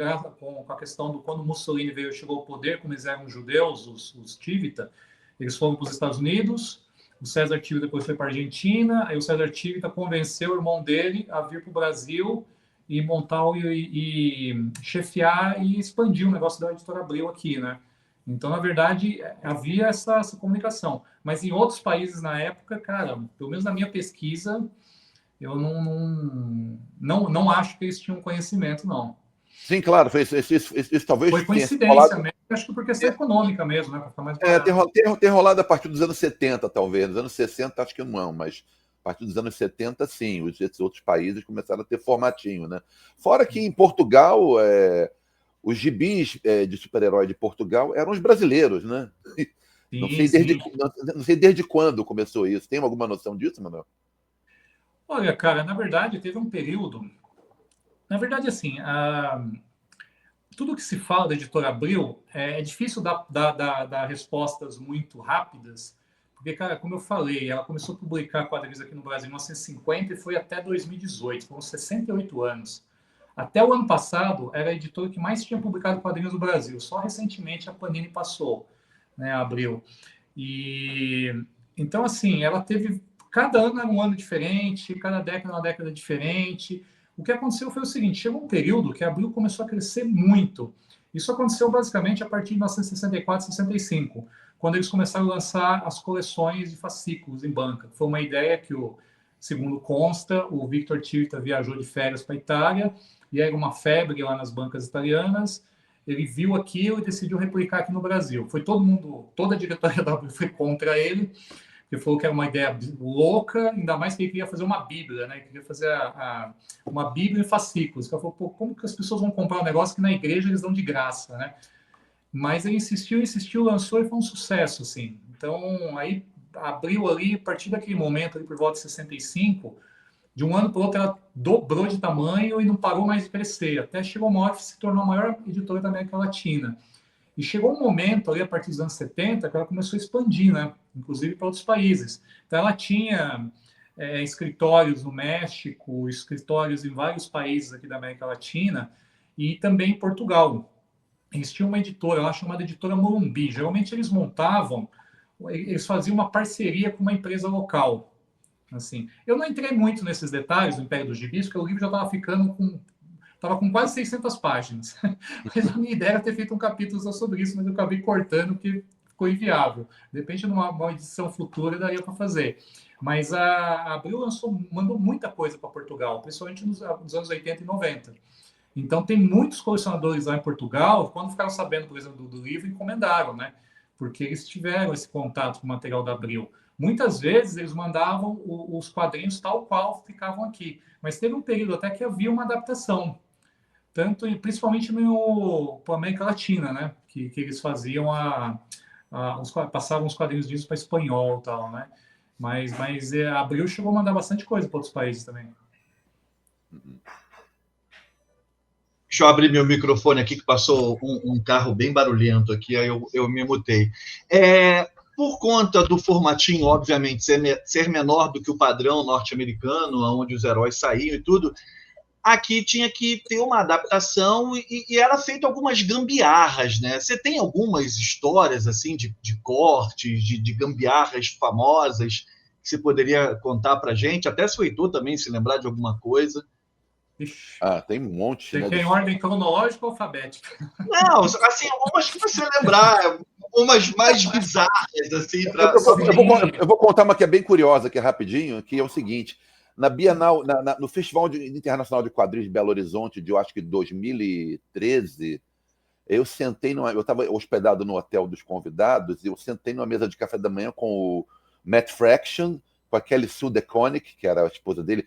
[SPEAKER 2] a questão do quando Mussolini chegou ao poder, como eles eram judeus, os Tivita, eles foram para os Estados Unidos, o César Tivita depois foi para a Argentina, aí o César Tivita convenceu o irmão dele a vir para o Brasil e montar e chefiar e expandir o negócio da Editora Abril aqui, né? Então, na verdade, havia essa comunicação. Mas em outros países na época, cara, pelo menos na minha pesquisa, eu não acho que eles tinham conhecimento, não.
[SPEAKER 3] Sim, claro, isso talvez
[SPEAKER 2] foi coincidência mesmo, acho que por questão econômica mesmo, né? Para ficar mais barato.
[SPEAKER 3] Tem rolado a partir dos anos 70, talvez. Nos anos 60, acho que não, mas a partir dos anos 70, sim, esses outros países começaram a ter formatinho, né? Fora que em Portugal, os gibis de super-herói de Portugal eram os brasileiros, né? Sim, não sei desde quando começou isso. Tem alguma noção disso, Manuel?
[SPEAKER 2] Olha, cara, na verdade, teve um período... Na verdade, assim, tudo que se fala da Editora Abril é difícil dar respostas muito rápidas, porque, cara, como eu falei, ela começou a publicar quadrinhos aqui no Brasil em 1950 e foi até 2018, foram 68 anos. Até o ano passado, era a editora que mais tinha publicado quadrinhos no Brasil. Só recentemente a Panini passou, né, a Abril. E então, assim, ela teve... Cada ano era um ano diferente, cada década uma década diferente. O que aconteceu foi o seguinte, chegou um período que a Abril começou a crescer muito. Isso aconteceu basicamente a partir de 1964, 65, quando eles começaram a lançar as coleções de fascículos em banca. Foi uma ideia que, segundo consta, o Victor Tivita viajou de férias para a Itália, e era uma febre lá nas bancas italianas. Ele viu aquilo e decidiu replicar aqui no Brasil. Foi toda a diretoria da Abril foi contra ele. Ele falou que era uma ideia louca, ainda mais que ele queria fazer uma Bíblia, né? Ele queria fazer uma Bíblia em fascículos. Ele falou, pô, como que as pessoas vão comprar um negócio que na igreja eles dão de graça, né? Mas ele insistiu, lançou e foi um sucesso, assim. Então, aí abriu ali, a partir daquele momento, ali por volta de 65, de um ano para o outro, ela dobrou de tamanho e não parou mais de crescer. Até chegou uma hora que se tornou a maior editora da América Latina. E chegou um momento, ali a partir dos anos 70, que ela começou a expandir, né? Inclusive para outros países. Então, ela tinha escritórios no México, escritórios em vários países aqui da América Latina e também em Portugal. Eles tinham uma editora lá chamada Editora Morumbi. Geralmente eles faziam uma parceria com uma empresa local. Assim, eu não entrei muito nesses detalhes do Império dos Gibis, porque o livro já estava com quase 600 páginas. Mas a minha ideia era ter feito um capítulo só sobre isso, mas eu acabei cortando porque ficou inviável. De repente, numa edição futura, daria para fazer. Mas a Abril mandou muita coisa para Portugal, principalmente nos anos 80 e 90. Então, tem muitos colecionadores lá em Portugal, quando ficaram sabendo, por exemplo, do livro, encomendaram, né? Porque eles tiveram esse contato com o material da Abril. Muitas vezes eles mandavam os quadrinhos tal qual ficavam aqui, mas teve um período até que havia uma adaptação, tanto e principalmente no para América Latina, né? Que eles faziam passavam os quadrinhos disso para espanhol, e tal, né? Mas a Abril chegou a mandar bastante coisa para outros países também.
[SPEAKER 1] Deixa eu abrir meu microfone aqui, que passou um carro bem barulhento aqui, aí eu me mutei. Por conta do formatinho, obviamente, ser menor do que o padrão norte-americano, onde os heróis saíam e tudo, aqui tinha que ter uma adaptação e era feito algumas gambiarras, né? Você tem algumas histórias, assim, de cortes, de gambiarras famosas que você poderia contar pra gente? Até se o Heitor também se lembrar de alguma coisa.
[SPEAKER 2] Ixi.
[SPEAKER 3] Tem um monte,
[SPEAKER 2] Você
[SPEAKER 3] né?
[SPEAKER 2] quer em ordem cronológica ou alfabética?
[SPEAKER 1] Não, assim, algumas que você lembrar, umas mais bizarras, assim, para.
[SPEAKER 3] Eu vou contar uma que é bem curiosa, que é rapidinho, que é o seguinte. Na Bienal, no Festival Internacional de Quadrinhos de Belo Horizonte, de eu acho que 2013, eu estava hospedado no hotel dos convidados e eu sentei numa mesa de café da manhã com o Matt Fraction, com a Kelly Sue DeConnick, que era a esposa dele,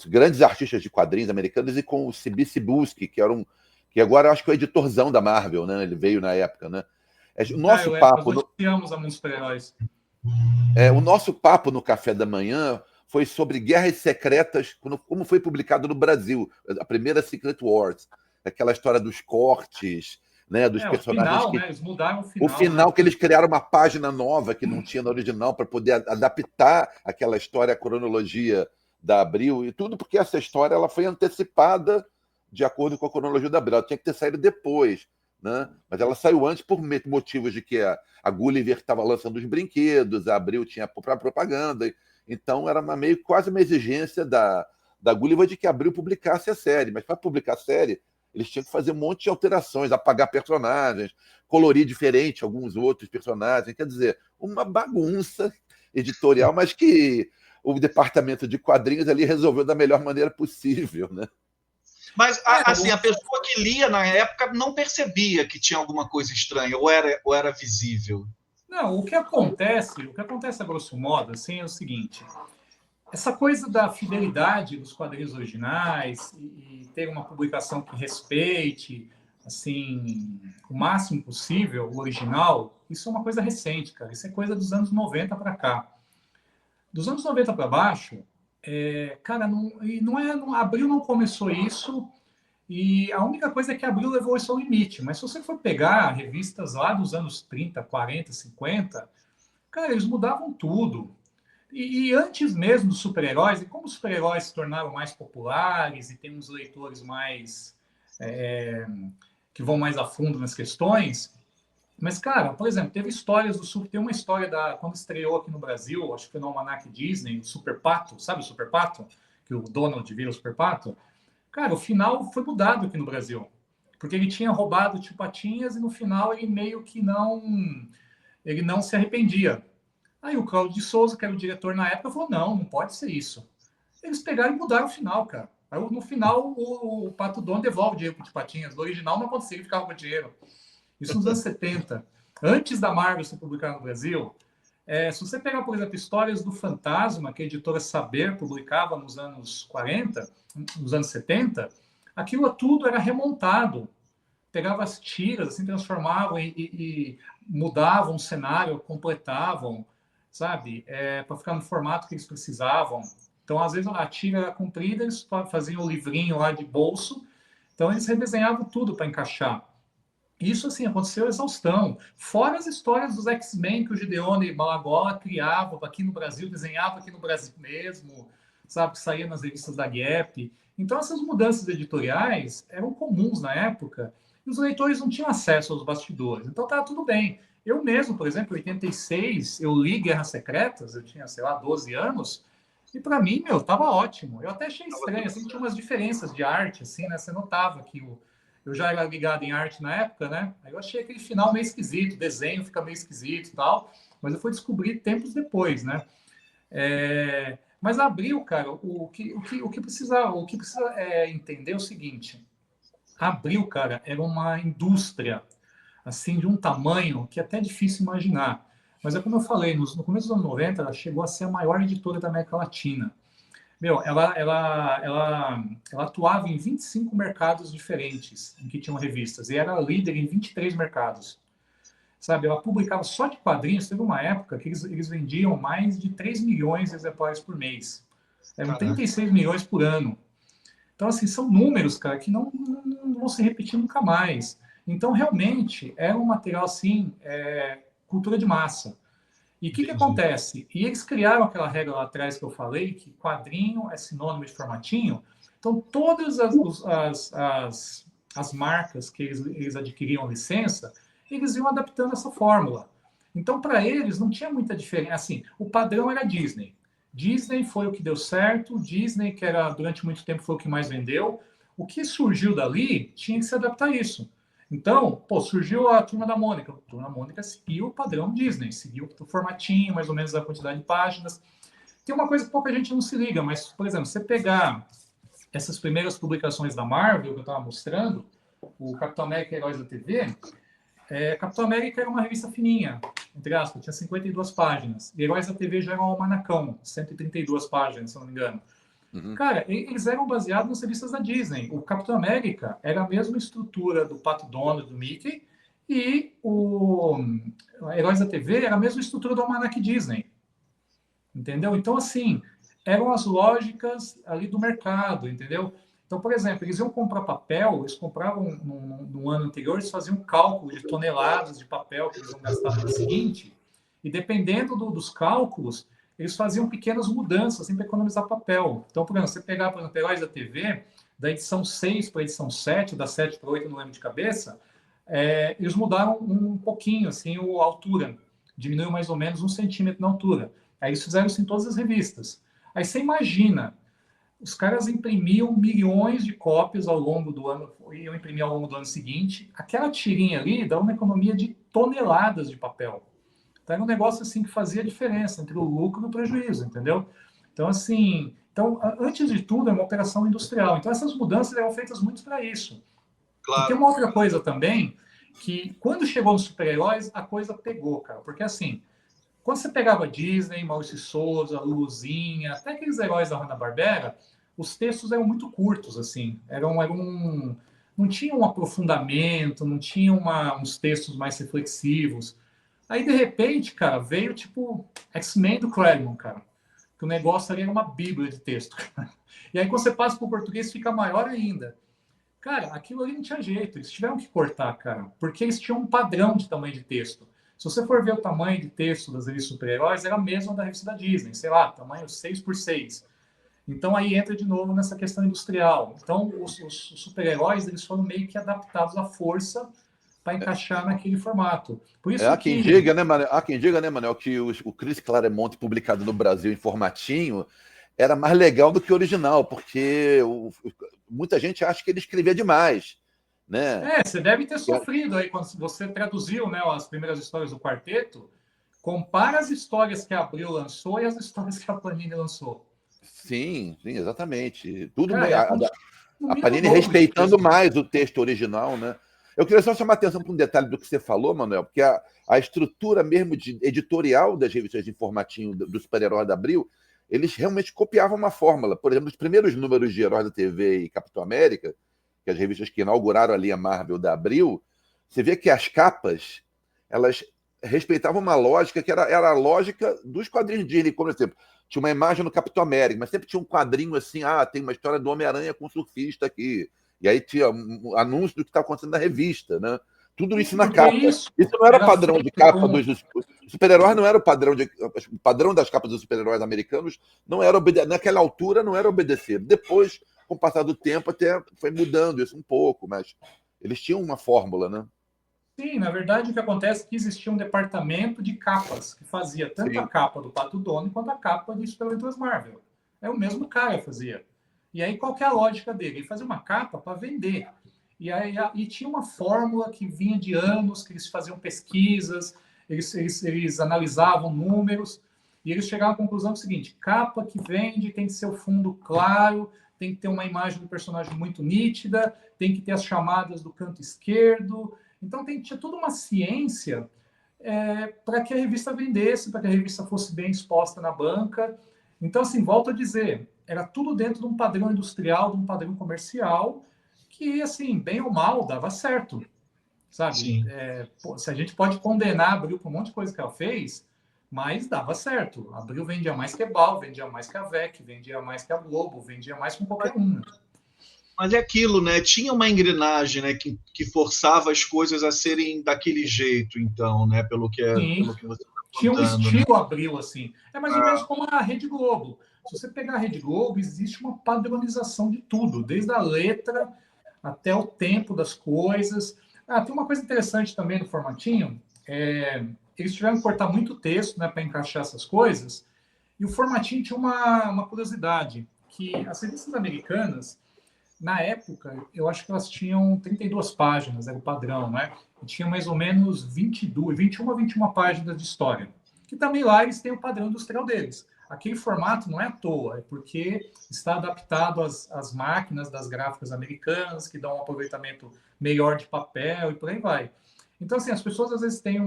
[SPEAKER 3] grandes artistas de quadrinhos americanos, e com o Cibi Cebulski, que agora eu acho que é o editorzão da Marvel, né? Ele veio na época, né? O nosso papo...
[SPEAKER 2] Nós odiamos a muitos super-heróis.
[SPEAKER 3] O nosso papo no café da manhã foi sobre guerras secretas, como foi publicado no Brasil, a primeira Secret Wars, aquela história dos cortes, né, dos personagens.
[SPEAKER 2] O final, né? Eles mudaram o final.
[SPEAKER 3] O final, né? Que eles criaram uma página nova que não tinha no original para poder adaptar aquela história à cronologia da Abril, e tudo porque essa história ela foi antecipada de acordo com a cronologia da Abril. Ela tinha que ter saído depois, né? Mas ela saiu antes por motivos de que a Gulliver estava lançando os brinquedos, a Abril tinha a própria propaganda. Então era quase uma exigência da Gulliver de que a Abril publicasse a série. Mas para publicar a série, eles tinham que fazer um monte de alterações, apagar personagens, colorir diferente alguns outros personagens. Quer dizer, uma bagunça editorial, mas que o departamento de quadrinhos ali resolveu da melhor maneira possível, né?
[SPEAKER 1] Mas, assim, a pessoa que lia na época não percebia que tinha alguma coisa estranha, ou era visível?
[SPEAKER 2] Não, o que acontece a grosso modo, assim, é o seguinte: essa coisa da fidelidade dos quadrinhos originais e ter uma publicação que respeite, assim, o máximo possível o original, isso é uma coisa recente, cara. Isso é coisa dos anos 90 para cá. Dos anos 90 para baixo, cara, a Abril não começou isso, e a única coisa é que a Abril levou isso ao limite. Mas se você for pegar revistas lá dos anos 30, 40, 50, cara, eles mudavam tudo. E antes mesmo dos super-heróis, e como os super-heróis se tornaram mais populares e tem uns leitores mais que vão mais a fundo nas questões. Mas, cara, por exemplo, teve histórias do Super. Tem uma história quando estreou aqui no Brasil, acho que foi no Almanac Disney, o Super Pato, sabe o Super Pato? Que o Donald vira o Super Pato. Cara, o final foi mudado aqui no Brasil. Porque ele tinha roubado Tio Patinhas e no final ele meio que ele não se arrependia. Aí o Cláudio de Souza, que era o diretor na época, falou: não pode ser isso. Eles pegaram e mudaram o final, cara. Aí no final o Pato Donald devolve o dinheiro para o Tio Patinhas. No original não acontecia, ele ficava com o dinheiro. Isso nos anos 70. Antes da Marvel ser publicada no Brasil, se você pegar, por exemplo, Histórias do Fantasma, que a editora Saber publicava nos anos 40, nos anos 70, aquilo tudo era remontado. Pegava as tiras, assim, transformavam e mudavam o cenário, completavam, sabe? Para ficar no formato que eles precisavam. Então, às vezes, a tira era comprida, eles faziam o livrinho lá de bolso, então eles redesenhavam tudo para encaixar. Isso, assim, aconteceu exaustão. Fora as histórias dos X-Men que o Gideone Malagola criava aqui no Brasil, desenhava aqui no Brasil mesmo, sabe? Que saía nas revistas da Gap. Então, essas mudanças editoriais eram comuns na época e os leitores não tinham acesso aos bastidores. Então, estava tudo bem. Eu mesmo, por exemplo, em 86, eu li Guerras Secretas, eu tinha, sei lá, 12 anos, e para mim, estava ótimo. Eu até achei estranho, assim, tinha umas diferenças de arte, assim, né? Você notava que eu já era ligado em arte na época, né? Aí eu achei aquele final meio esquisito, o desenho fica meio esquisito e tal, mas eu fui descobrir tempos depois, né? Mas Abril, cara, o que precisa entender é o seguinte: Abril, cara, era uma indústria assim de um tamanho que é até difícil imaginar. Mas é como eu falei, no começo dos anos 90, ela chegou a ser a maior editora da América Latina. Meu, ela atuava em 25 mercados diferentes em que tinham revistas, e era líder em 23 mercados. Sabe, ela publicava só de quadrinhos. Teve uma época que eles vendiam mais de 3 milhões de exemplares por mês. Eram 36 milhões por ano. Então, assim, são números, cara, que não vão se repetir nunca mais. Então, realmente, é um material, assim, cultura de massa. E o que acontece? E eles criaram aquela regra lá atrás que eu falei, que quadrinho é sinônimo de formatinho. Então, todas as marcas que eles adquiriam licença, eles iam adaptando essa fórmula. Então, para eles, não tinha muita diferença. Assim, o padrão era Disney. Disney foi o que deu certo, Disney, que era durante muito tempo foi o que mais vendeu. O que surgiu dali tinha que se adaptar a isso. Então, surgiu a Turma da Mônica. A Turma da Mônica seguiu o padrão Disney, seguiu o formatinho, mais ou menos a quantidade de páginas. Tem uma coisa que pouca gente não se liga, mas, por exemplo, você pegar essas primeiras publicações da Marvel que eu estava mostrando, o Capitão América Heróis da TV, Capitão América era uma revista fininha, entre aspas, tinha 52 páginas. E Heróis da TV já era um almanacão, 132 páginas, se eu não me engano. Uhum. Cara, eles eram baseados nas revistas da Disney. O Capitão América era a mesma estrutura do Pato Donald, do Mickey, e o Heróis da TV era a mesma estrutura do Almanac Disney. Entendeu? Então, assim, eram as lógicas ali do mercado, entendeu? Então, por exemplo, eles iam comprar papel, eles compravam no ano anterior, eles faziam um cálculo de toneladas de papel que eles iam gastar no ano seguinte, e dependendo dos cálculos, eles faziam pequenas mudanças assim, para economizar papel. Então, por exemplo, você pegar, por exemplo, Heróis da TV, da edição 6 para a edição 7, da 7 para 8, não lembro de cabeça, eles mudaram um pouquinho assim, a altura, diminuiu mais ou menos 1 centímetro na altura. Aí eles fizeram isso em todas as revistas. Aí você imagina, os caras imprimiam milhões de cópias ao longo do ano, iam imprimir ao longo do ano seguinte. Aquela tirinha ali dá uma economia de toneladas de papel. Então, era um negócio assim que fazia diferença entre o lucro e o prejuízo, entendeu? Então, assim, antes de tudo, é uma operação industrial. Então, essas mudanças eram feitas muito para isso. Claro. E tem uma outra coisa também, que quando chegou nos super-heróis, a coisa pegou, cara. Porque, assim, quando você pegava Disney, Maurício de Souza, Luluzinha, até aqueles heróis da Hanna-Barbera, os textos eram muito curtos, assim. Não tinha um aprofundamento, não tinha uns textos mais reflexivos. Aí, de repente, cara, veio, tipo, X-Men do Claremont, cara. Que o negócio ali era uma bíblia de texto. E aí, quando você passa para o português, fica maior ainda. Cara, aquilo ali não tinha jeito. Eles tiveram que cortar, cara. Porque eles tinham um padrão de tamanho de texto. Se você for ver o tamanho de texto das revistas super-heróis, era a mesma da revista da Disney. Sei lá, tamanho 6x6. Então, aí entra de novo nessa questão industrial. Então, os super-heróis, eles foram meio que adaptados à força para encaixar naquele formato. Por isso
[SPEAKER 3] há quem diga, né, Manel, que o Chris Claremont publicado no Brasil em formatinho era mais legal do que o original, porque muita gente acha que ele escrevia demais, né?
[SPEAKER 2] Você deve ter sofrido aí quando você traduziu, né, as primeiras histórias do quarteto. Compara as histórias que a Abril lançou e as histórias que a Panini lançou.
[SPEAKER 3] Sim, exatamente. Tudo a Panini respeitando mais o texto original, né? Eu queria só chamar a atenção para um detalhe do que você falou, Manuel, porque a estrutura mesmo editorial das revistas de formatinho do super-herói da Abril, eles realmente copiavam uma fórmula. Por exemplo, os primeiros números de Heróis da TV e Capitão América, que as revistas que inauguraram a linha Marvel da Abril, você vê que as capas, elas respeitavam uma lógica que era a lógica dos quadrinhos Disney, como, por exemplo, tinha uma imagem no Capitão América, mas sempre tinha um quadrinho assim, tem uma história do Homem-Aranha com um surfista aqui. E aí tinha um anúncio do que estava acontecendo na revista, né? Tudo isso na capa. Isso não era padrão de capa dos super-heróis, não era o padrão das capas dos super-heróis americanos, não era naquela altura não era obedecer. Depois, com o passar do tempo, até foi mudando isso um pouco, mas eles tinham uma fórmula, né?
[SPEAKER 2] Sim, na verdade o que acontece é que existia um departamento de capas que fazia tanto a capa do Pato Donald quanto a capa de Super-Heróis Marvel. É o mesmo cara que fazia. E aí, qual que é a lógica dele? Ele fazia uma capa para vender. E tinha uma fórmula que vinha de anos, que eles faziam pesquisas, eles analisavam números, e eles chegavam à conclusão seguinte: capa que vende tem que ser o fundo claro, tem que ter uma imagem do personagem muito nítida, tem que ter as chamadas do canto esquerdo. Então, tinha toda uma ciência para que a revista vendesse, para que a revista fosse bem exposta na banca. Então, assim, volto a dizer, era tudo dentro de um padrão industrial, de um padrão comercial, que, assim, bem ou mal, dava certo, sabe? Se a gente pode condenar a Abril por um monte de coisa que ela fez, mas dava certo. A Abril vendia mais que a Ebal, vendia mais que a VEC, vendia mais que a Globo, vendia mais com qualquer um.
[SPEAKER 1] Mas é aquilo, né? Tinha uma engrenagem, né, que forçava as coisas a serem daquele jeito, então, né? Pelo que você está
[SPEAKER 2] tinha um
[SPEAKER 1] contando,
[SPEAKER 2] estilo
[SPEAKER 1] né?
[SPEAKER 2] Abril, assim. É mais ou menos como a Rede Globo. Se você pegar a Rede Globo, existe uma padronização de tudo, desde a letra até o tempo das coisas. Tem uma coisa interessante também no formatinho. Eles tiveram que cortar muito texto, né, para encaixar essas coisas. E o formatinho tinha uma curiosidade, que as revistas americanas, na época, eu acho que elas tinham 32 páginas, era o padrão, né? E tinha mais ou menos 21 a 21 páginas de história. Que também lá eles têm o padrão industrial deles. Aquele formato não é à toa, é porque está adaptado às máquinas das gráficas americanas, que dão um aproveitamento melhor de papel e por aí vai. Então, assim, as pessoas às vezes têm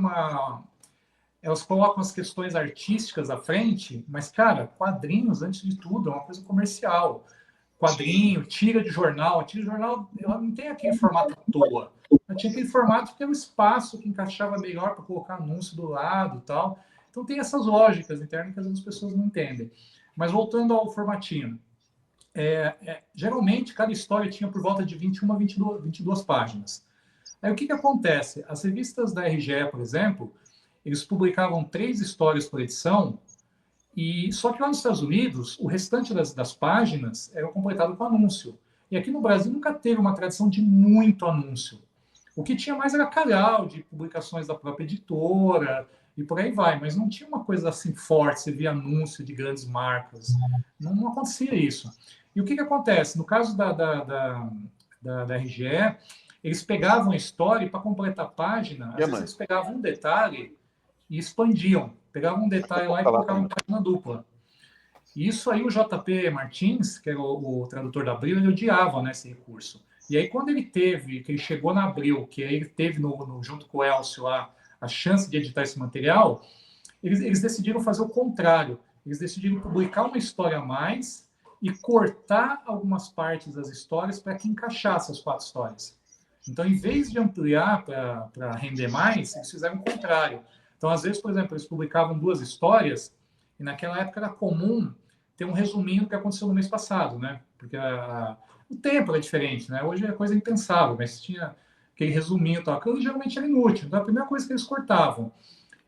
[SPEAKER 2] elas colocam as questões artísticas à frente, mas, cara, quadrinhos, antes de tudo, é uma coisa comercial. Quadrinho, tira de jornal. A tira de jornal, ela não tem aquele formato à toa. Ela tinha aquele formato que era o espaço que encaixava melhor para colocar anúncio do lado e tal. Então tem essas lógicas internas que as pessoas não entendem. Mas voltando ao formatinho. Geralmente, cada história tinha por volta de 21 a 22 páginas. Aí o que acontece? As revistas da RGE, por exemplo, eles publicavam 3 histórias por edição, e só que lá nos Estados Unidos, o restante das páginas era completado com anúncio. E aqui no Brasil nunca teve uma tradição de muito anúncio. O que tinha mais era calhau de publicações da própria editora e por aí vai, mas não tinha uma coisa assim forte, você via anúncio de grandes marcas. Não acontecia isso. E o que acontece? No caso da RGE, eles pegavam a história e para completar a página, às vezes eles pegavam um detalhe e expandiam. Pegavam um detalhe lá e colocavam em página dupla. Isso aí o JP Martins, que era o tradutor da Abril, ele odiava, né, esse recurso. E aí quando que ele chegou na Abril, que aí ele teve junto com o Elcio lá a chance de editar esse material, eles decidiram fazer o contrário. Eles decidiram publicar uma história a mais e cortar algumas partes das histórias para que encaixasse as 4 histórias. Então, em vez de ampliar para render mais, eles fizeram o contrário. Então, às vezes, por exemplo, eles publicavam 2 histórias e naquela época era comum ter um resuminho do que aconteceu no mês passado, né? Porque o tempo era diferente, né? Hoje é coisa impensável, mas tinha aquele resuminho e tal. Aquilo geralmente era inútil. Então, a primeira coisa que eles cortavam.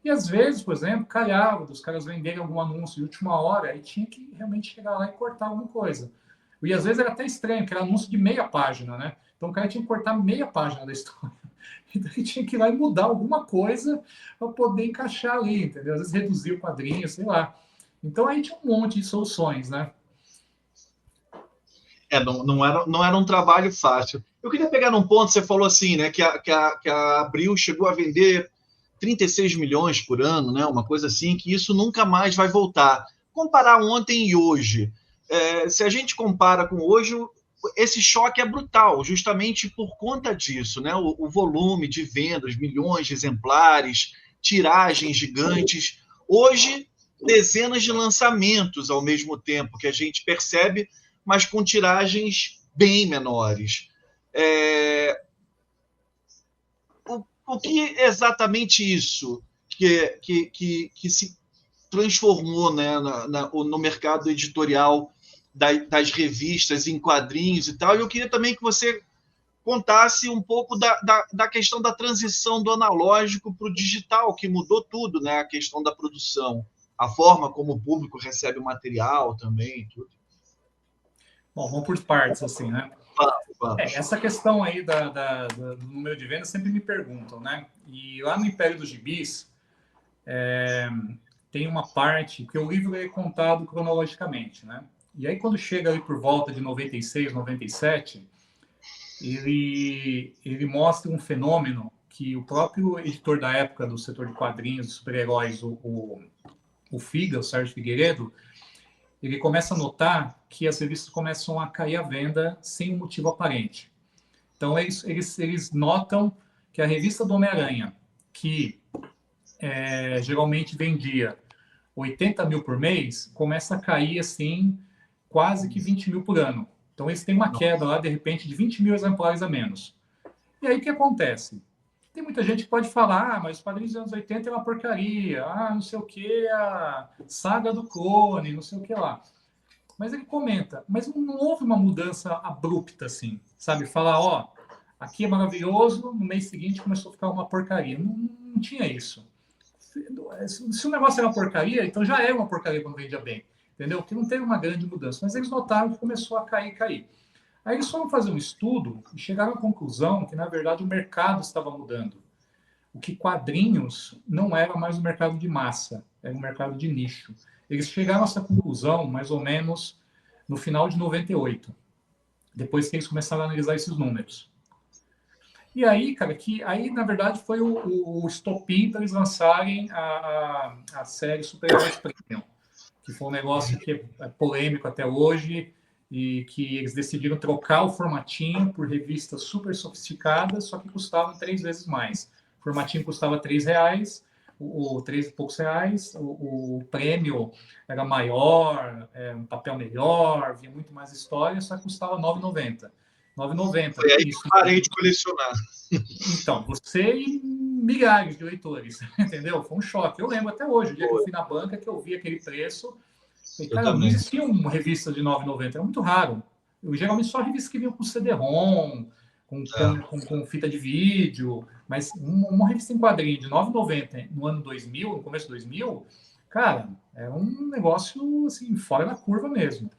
[SPEAKER 2] E às vezes, por exemplo, calhava dos caras venderem algum anúncio de última hora e tinha que realmente chegar lá e cortar alguma coisa. E às vezes era até estranho, que era anúncio de meia página, né? Então o cara tinha que cortar meia página da história. Então ele tinha que ir lá e mudar alguma coisa para poder encaixar ali, entendeu? Às vezes reduzir o quadrinho, sei lá. Então aí tinha um monte de soluções, né?
[SPEAKER 1] Não era um trabalho fácil. Eu queria pegar num ponto, você falou assim, né, que a Abril chegou a vender 36 milhões por ano, né, uma coisa assim, que isso nunca mais vai voltar. Comparar ontem e hoje, se a gente compara com hoje, esse choque é brutal, justamente por conta disso, né? O volume de vendas, milhões de exemplares, tiragens gigantes. Hoje, dezenas de lançamentos ao mesmo tempo, que a gente percebe, mas com tiragens bem menores. O que exatamente isso que se transformou, né, no mercado editorial das revistas em quadrinhos e tal? E eu queria também que você contasse um pouco da questão da transição do analógico para o digital, que mudou tudo, né? A questão da produção, a forma como o público recebe o material também, tudo.
[SPEAKER 2] Bom, vamos por partes, assim, né?
[SPEAKER 1] Vamos.
[SPEAKER 2] Essa questão aí do número de vendas sempre me perguntam, né? E lá no Império dos Gibis, tem uma parte que o livro é contado cronologicamente, né? E aí, quando chega ali por volta de 96, 97, ele mostra um fenômeno que o próprio editor da época do setor de quadrinhos de super-heróis, o Figa, o Sérgio Figueiredo, ele começa a notar que as revistas começam a cair à venda sem um motivo aparente. Então, eles notam que a revista do Homem-Aranha, que geralmente vendia 80 mil por mês, começa a cair assim, quase que 20 mil por ano. Então eles têm uma queda lá, de repente, de 20 mil exemplares a menos. E aí o que acontece? Tem muita gente que pode falar, mas os quadrinhos dos anos 80 é uma porcaria, não sei o que, a saga do clone, não sei o que lá. Mas ele comenta, mas não houve uma mudança abrupta, assim, sabe? Falar, aqui é maravilhoso, no mês seguinte começou a ficar uma porcaria. Não tinha isso. Se o negócio era uma porcaria, então já era uma porcaria quando vendia bem, entendeu? Porque não teve uma grande mudança. Mas eles notaram que começou a cair. Aí eles foram fazer um estudo e chegaram à conclusão que, na verdade, o mercado estava mudando. O que quadrinhos não era mais um mercado de massa, era um mercado de nicho. Eles chegaram a essa conclusão mais ou menos no final de 98, depois que eles começaram a analisar esses números. E aí, cara, aí na verdade foi o estopim para eles lançarem a série Super-Heróis Premium, que foi um negócio que é polêmico até hoje, e que eles decidiram trocar o formatinho por revistas super sofisticadas, só que custavam 3 vezes mais. O formatinho custava R$3, 3 e poucos reais, o prêmio era maior, um papel melhor, vinha muito mais história, só que custava R$9,90.
[SPEAKER 1] Foi aí que eu parei de colecionar.
[SPEAKER 2] Então, você e milhares de leitores, entendeu? Foi um choque. Eu lembro até hoje, o dia que eu fui na banca, que eu vi aquele preço. Cara, não existia uma revista de R$9,90, era muito raro. Eu geralmente só revistas que vinham com CD-ROM, com fita de vídeo, mas uma revista em quadrinho de R$9,90 no ano 2000, no começo de 2000, cara, é um negócio assim, fora da curva mesmo.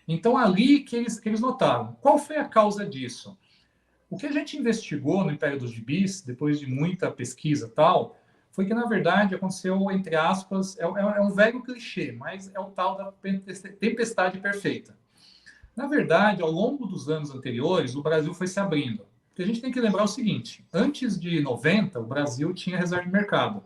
[SPEAKER 2] Então, ali que eles notaram. Qual foi a causa disso? O que a gente investigou no Império dos Gibis, depois de muita pesquisa e tal, foi que, na verdade, aconteceu, entre aspas, é um velho clichê, mas é o tal da tempestade perfeita. Na verdade, ao longo dos anos anteriores, o Brasil foi se abrindo. Porque a gente tem que lembrar o seguinte, antes de 90, o Brasil tinha reserva de mercado.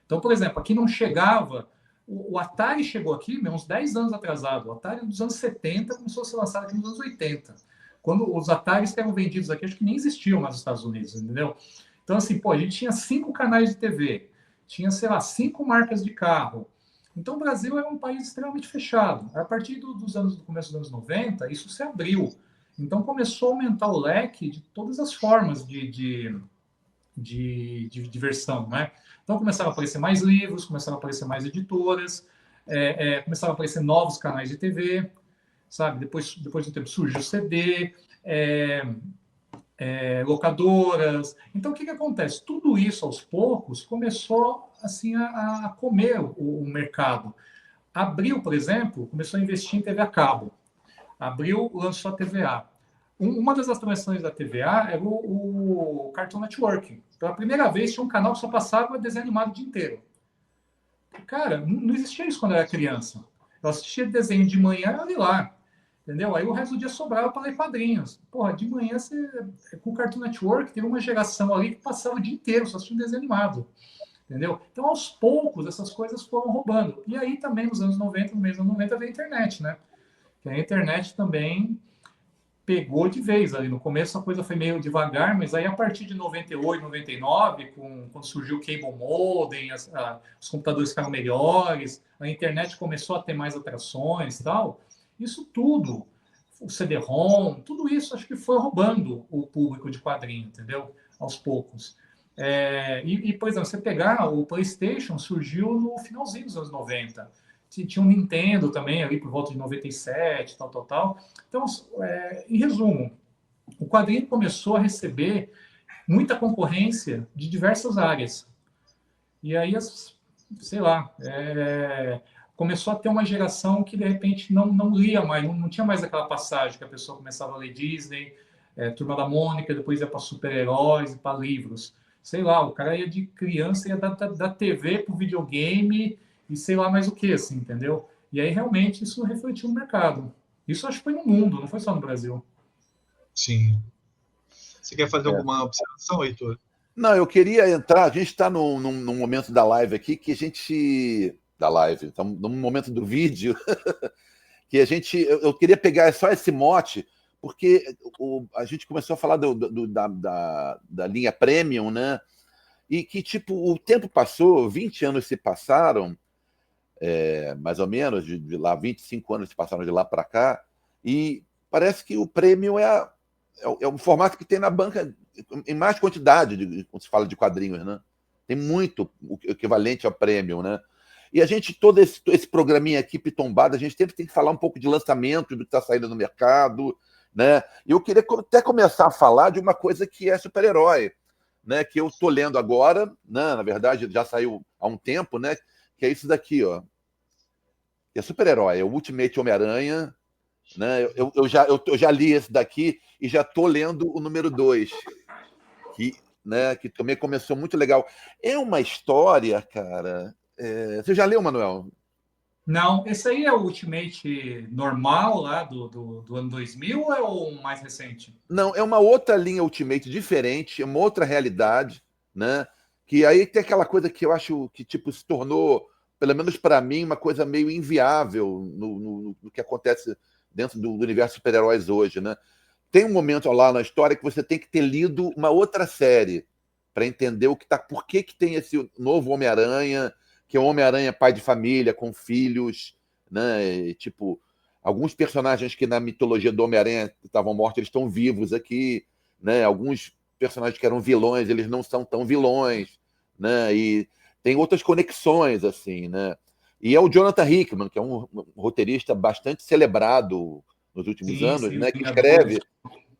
[SPEAKER 2] Então, por exemplo, aqui não chegava... O Atari chegou aqui uns 10 anos atrasado. O Atari dos anos 70 começou a ser lançado aqui nos anos 80. Quando os Ataris que eram vendidos aqui, acho que nem existiam nos Estados Unidos, entendeu? Então, assim, a gente tinha 5 canais de TV, tinha, sei lá, 5 marcas de carro. Então, o Brasil era um país extremamente fechado. A partir do começo dos anos 90, isso se abriu. Então, começou a aumentar o leque de todas as formas de diversão, né? Então, começaram a aparecer mais livros, começaram a aparecer mais editoras, começaram a aparecer novos canais de TV, sabe? Depois de um tempo surgiu o CD, locadoras. Então, o que acontece? Tudo isso, aos poucos, começou assim, a comer o mercado. Abril, por exemplo, começou a investir em TV a cabo. Abril lançou a TVA. Uma das atrações da TVA era o Cartoon Network. Pela primeira vez, tinha um canal que só passava desenho animado o dia inteiro. Cara, não existia isso quando eu era criança. Eu assistia desenho de manhã, olha lá. Entendeu? Aí o resto do dia sobrava para ler quadrinhos. Porra, de manhã, com o Cartoon Network, teve uma geração ali que passava o dia inteiro só assistindo desenho animado. Entendeu? Então, aos poucos, essas coisas foram roubando. E aí também, nos anos 90, no mês dos anos 90, veio a internet, né? Que a internet também pegou de vez ali. No começo a coisa foi meio devagar, mas aí a partir de 98, 99, quando surgiu o cable modem, os computadores ficaram melhores, a internet começou a ter mais atrações e tal, isso tudo, o CD-ROM, tudo isso acho que foi roubando o público de quadrinho, entendeu? Aos poucos. Por exemplo, você pegar o PlayStation, surgiu no finalzinho dos anos 90. Tinha um Nintendo também, ali por volta de 97, tal. Então, em resumo, o quadrinho começou a receber muita concorrência de diversas áreas. E aí, sei lá, começou a ter uma geração que, de repente, não lia mais, não tinha mais aquela passagem que a pessoa começava a ler Disney, Turma da Mônica, depois ia para super-heróis e para livros. Sei lá, o cara ia de criança, ia da TV para o videogame e sei lá mais o que, assim, entendeu? E aí, realmente, isso refletiu no mercado. Isso acho que foi no mundo, não foi só no Brasil.
[SPEAKER 1] Sim. Você quer fazer alguma observação, Heitor?
[SPEAKER 3] Não, eu queria entrar, a gente está num momento da live aqui que a gente... Da live, estamos num momento do vídeo que eu queria pegar só esse mote, porque a gente começou a falar da linha Premium, né? e que, tipo, o tempo passou, 20 anos se passaram, mais ou menos, de lá, 25 anos se passaram de lá para cá, e parece que o prêmio é um formato que tem na banca em mais quantidade, quando se fala de quadrinhos, né? Tem muito o equivalente ao prêmio, né? E a gente, todo esse programinha aqui, pitombado, a gente sempre tem que falar um pouco de lançamento, do que está saindo no mercado, né? E eu queria até começar a falar de uma coisa que é super-herói, né? Que eu estou lendo agora, né? Na verdade, já saiu há um tempo, né? Que é isso daqui, ó. Que é super-herói, é o Ultimate Homem-Aranha, né? Eu já li esse daqui e já estou lendo o número 2, que, né, que também começou muito legal. É uma história, cara. Você já leu, Manuel?
[SPEAKER 2] Não, esse aí é o Ultimate normal lá do ano 2000 ou é o mais recente?
[SPEAKER 3] Não, é uma outra linha Ultimate diferente, é uma outra realidade, né? Que aí tem aquela coisa que eu acho que tipo se tornou, pelo menos para mim, uma coisa meio inviável no que acontece dentro do universo de super-heróis hoje, né? Tem um momento lá na história que você tem que ter lido uma outra série para entender por que tem esse novo Homem-Aranha, que é um Homem-Aranha pai de família, com filhos, né? E, tipo, alguns personagens que na mitologia do Homem-Aranha estavam mortos, eles estão vivos aqui, né? Alguns personagens que eram vilões, eles não são tão vilões, né? E tem outras conexões, assim, né? E é o Jonathan Hickman, que é um roteirista bastante celebrado nos últimos
[SPEAKER 2] Sim,
[SPEAKER 3] anos,
[SPEAKER 2] sim, os
[SPEAKER 3] né? Que
[SPEAKER 2] Vingadores.
[SPEAKER 3] escreve,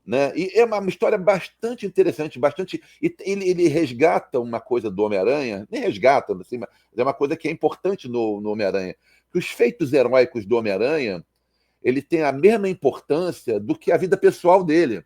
[SPEAKER 3] né? E é uma história bastante interessante, bastante. E ele resgata uma coisa do Homem-Aranha, nem resgata, assim, mas é uma coisa que é importante no Homem-Aranha. Que os feitos heróicos do Homem-Aranha ele tem a mesma importância do que a vida pessoal dele,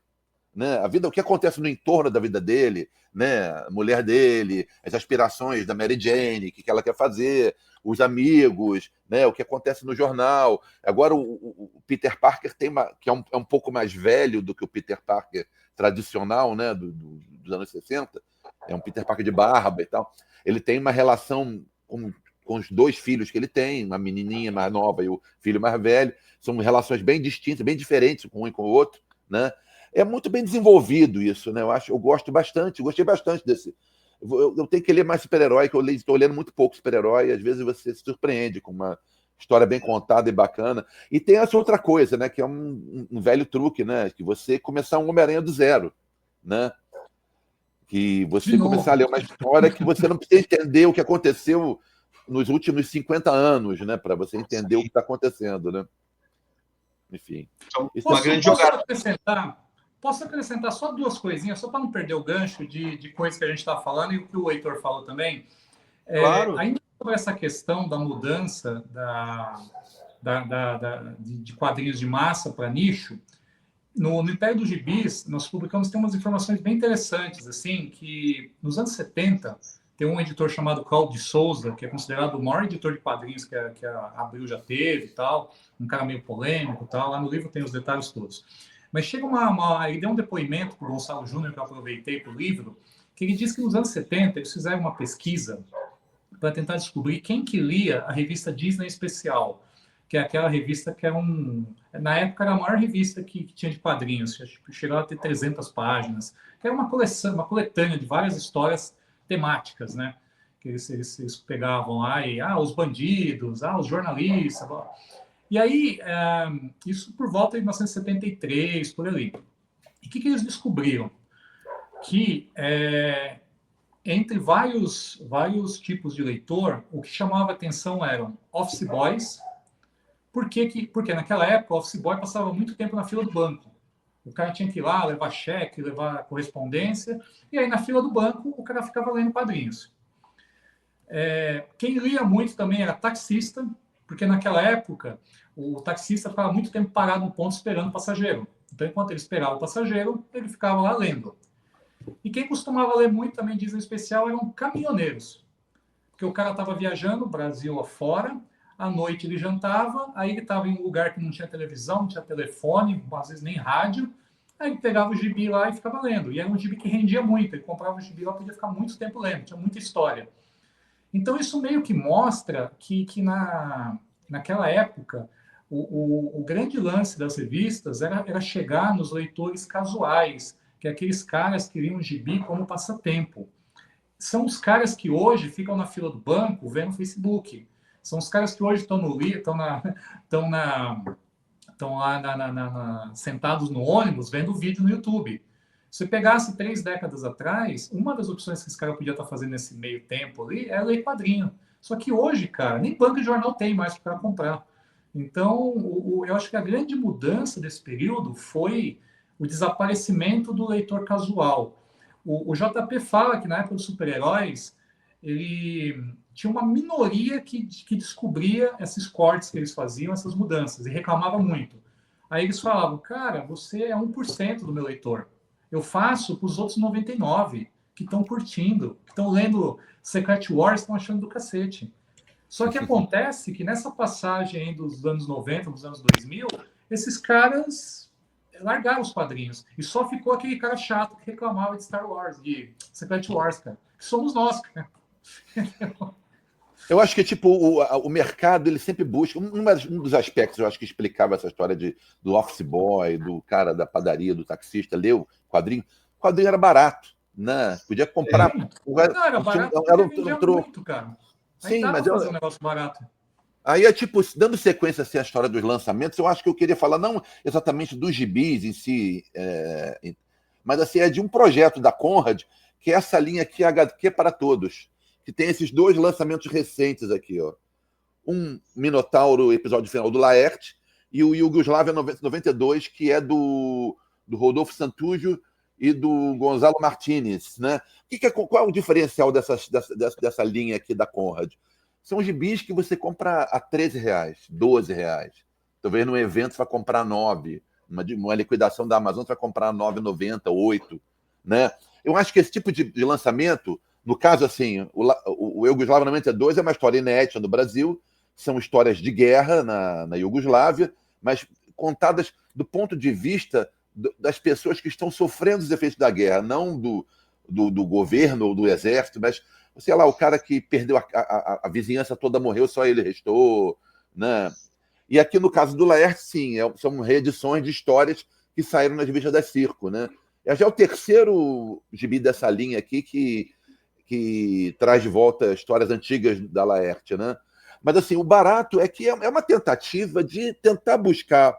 [SPEAKER 3] né? A vida, o que acontece no entorno da vida dele, né? A mulher dele, as aspirações da Mary Jane, o que ela quer fazer, os amigos, né? O que acontece no jornal. Agora o Peter Parker que é um pouco mais velho do que o Peter Parker tradicional, né? Dos anos 60. É um Peter Parker de barba e tal. Ele tem uma relação com os dois filhos que ele tem, uma menininha mais nova e o filho mais velho. São relações bem distintas, bem diferentes com um e com o outro, né? É muito bem desenvolvido isso, né? Eu gosto bastante, gostei bastante desse. Eu tenho que ler mais super-herói, que eu estou lendo muito pouco super-herói, e às vezes você se surpreende com uma história bem contada e bacana. E tem essa outra coisa, né? Que é um velho truque, né? Que você começar um Homem-Aranha do zero, né? Que você começar a ler uma história que você não precisa entender o que aconteceu nos últimos 50 anos, né? Para você entender o que está acontecendo, né? Enfim.
[SPEAKER 1] Então, uma grande jogada.
[SPEAKER 2] Posso acrescentar só duas coisinhas, só para não perder o gancho de coisas que a gente está falando e o que o Heitor falou também.
[SPEAKER 1] Claro.
[SPEAKER 2] Ainda sobre essa questão da mudança de quadrinhos de massa para nicho, no Império dos Gibis, nós publicamos, tem umas informações bem interessantes, assim, que nos anos 70, tem um editor chamado Cláudio de Souza, que é considerado o maior editor de quadrinhos que a Abril já teve e tal, um cara meio polêmico e tal, lá no livro tem os detalhes todos. Mas chega ele deu um depoimento para o Gonçalo Júnior, que eu aproveitei para o livro, que ele diz que nos anos 70 eles fizeram uma pesquisa para tentar descobrir quem que lia a revista Disney Especial, que é aquela revista que na época era a maior revista que tinha de quadrinhos, chegava a ter 300 páginas, que era uma coletânea de várias histórias temáticas, né? Que eles pegavam lá e, os bandidos, os jornalistas, blá. E aí, isso por volta de 1973, por ali. E o que eles descobriram? Que entre vários tipos de leitor, o que chamava atenção eram office boys. Porque naquela época o office boy passava muito tempo na fila do banco. O cara tinha que ir lá, levar cheque, levar correspondência, e aí na fila do banco o cara ficava lendo quadrinhos. Quem lia muito também era taxista, porque naquela época o taxista ficava muito tempo parado no ponto esperando o passageiro. Então, enquanto ele esperava o passageiro, ele ficava lá lendo. E quem costumava ler muito também, Disney Especial, eram caminhoneiros. Porque o cara estava viajando, Brasil afora, à noite ele jantava, aí ele estava em um lugar que não tinha televisão, não tinha telefone, às vezes nem rádio, aí ele pegava o gibi lá e ficava lendo. E era um gibi que rendia muito, ele comprava o gibi lá e podia ficar muito tempo lendo, tinha muita história. Então isso meio que mostra que naquela época o grande lance das revistas era chegar nos leitores casuais, que aqueles caras queriam gibi como passatempo. são os caras que hoje ficam na fila do banco vendo Facebook. São os caras que hoje estão lá sentados no ônibus vendo vídeo no YouTube. Se você pegasse 3 décadas atrás, uma das opções que esse cara podia estar fazendo nesse meio tempo ali era ler quadrinho. Só que hoje, cara, nem banca de jornal tem mais para comprar. Então, eu acho que a grande mudança desse período foi o desaparecimento do leitor casual. O JP fala que na época dos super-heróis, ele tinha uma minoria que descobria esses cortes que eles faziam, essas mudanças, e reclamava muito. Aí eles falavam, cara, você é 1% do meu leitor. Eu faço para os outros 99% que estão curtindo, que estão lendo Secret Wars, estão achando do cacete. Só que acontece que nessa passagem aí dos anos 90, dos anos 2000, esses caras largaram os quadrinhos. E só ficou aquele cara chato que reclamava de Star Wars, de Secret Wars, cara. Que somos nós, cara.
[SPEAKER 3] Eu acho que tipo o mercado ele sempre busca um dos aspectos eu acho que explicava essa história do office boy, do cara da padaria, do taxista, leu o quadrinho era barato, né? Podia comprar.
[SPEAKER 2] Não, era barato,
[SPEAKER 3] era um troco.
[SPEAKER 2] Muito, cara. Aí
[SPEAKER 3] sim, mas
[SPEAKER 2] fazer um negócio barato.
[SPEAKER 3] Aí é tipo, dando sequência assim, à história dos lançamentos, eu acho que eu queria falar não exatamente dos gibis em si, mas assim, é de um projeto da Conrad, que é essa linha aqui, HQ para Todos, que tem esses 2 lançamentos recentes aqui, ó. Um Minotauro, episódio final do Laerte, e o Iugoslavia 92, que é do Rodolfo Santujo e do Gonzalo Martinez, né? Qual é o diferencial dessa linha aqui da Conrad? São gibis que você compra a R$13, R$12. Talvez num evento você vai comprar 9. Uma liquidação da Amazon você vai comprar 9,90, 8. Né? Eu acho que esse tipo de lançamento, no caso assim, o Iugoslávia 92 é uma história inédita no Brasil, são histórias de guerra na Iugoslávia, mas contadas do ponto de vista das pessoas que estão sofrendo os efeitos da guerra, não do governo ou do exército, mas sei lá, o cara que perdeu a vizinhança toda morreu, só ele restou, né? E aqui no caso do Laerte, sim, são reedições de histórias que saíram nas revistas da Circo, né? Já é o terceiro gibi dessa linha aqui que traz de volta histórias antigas da Laerte, né? Mas assim, o barato é que é uma tentativa de tentar buscar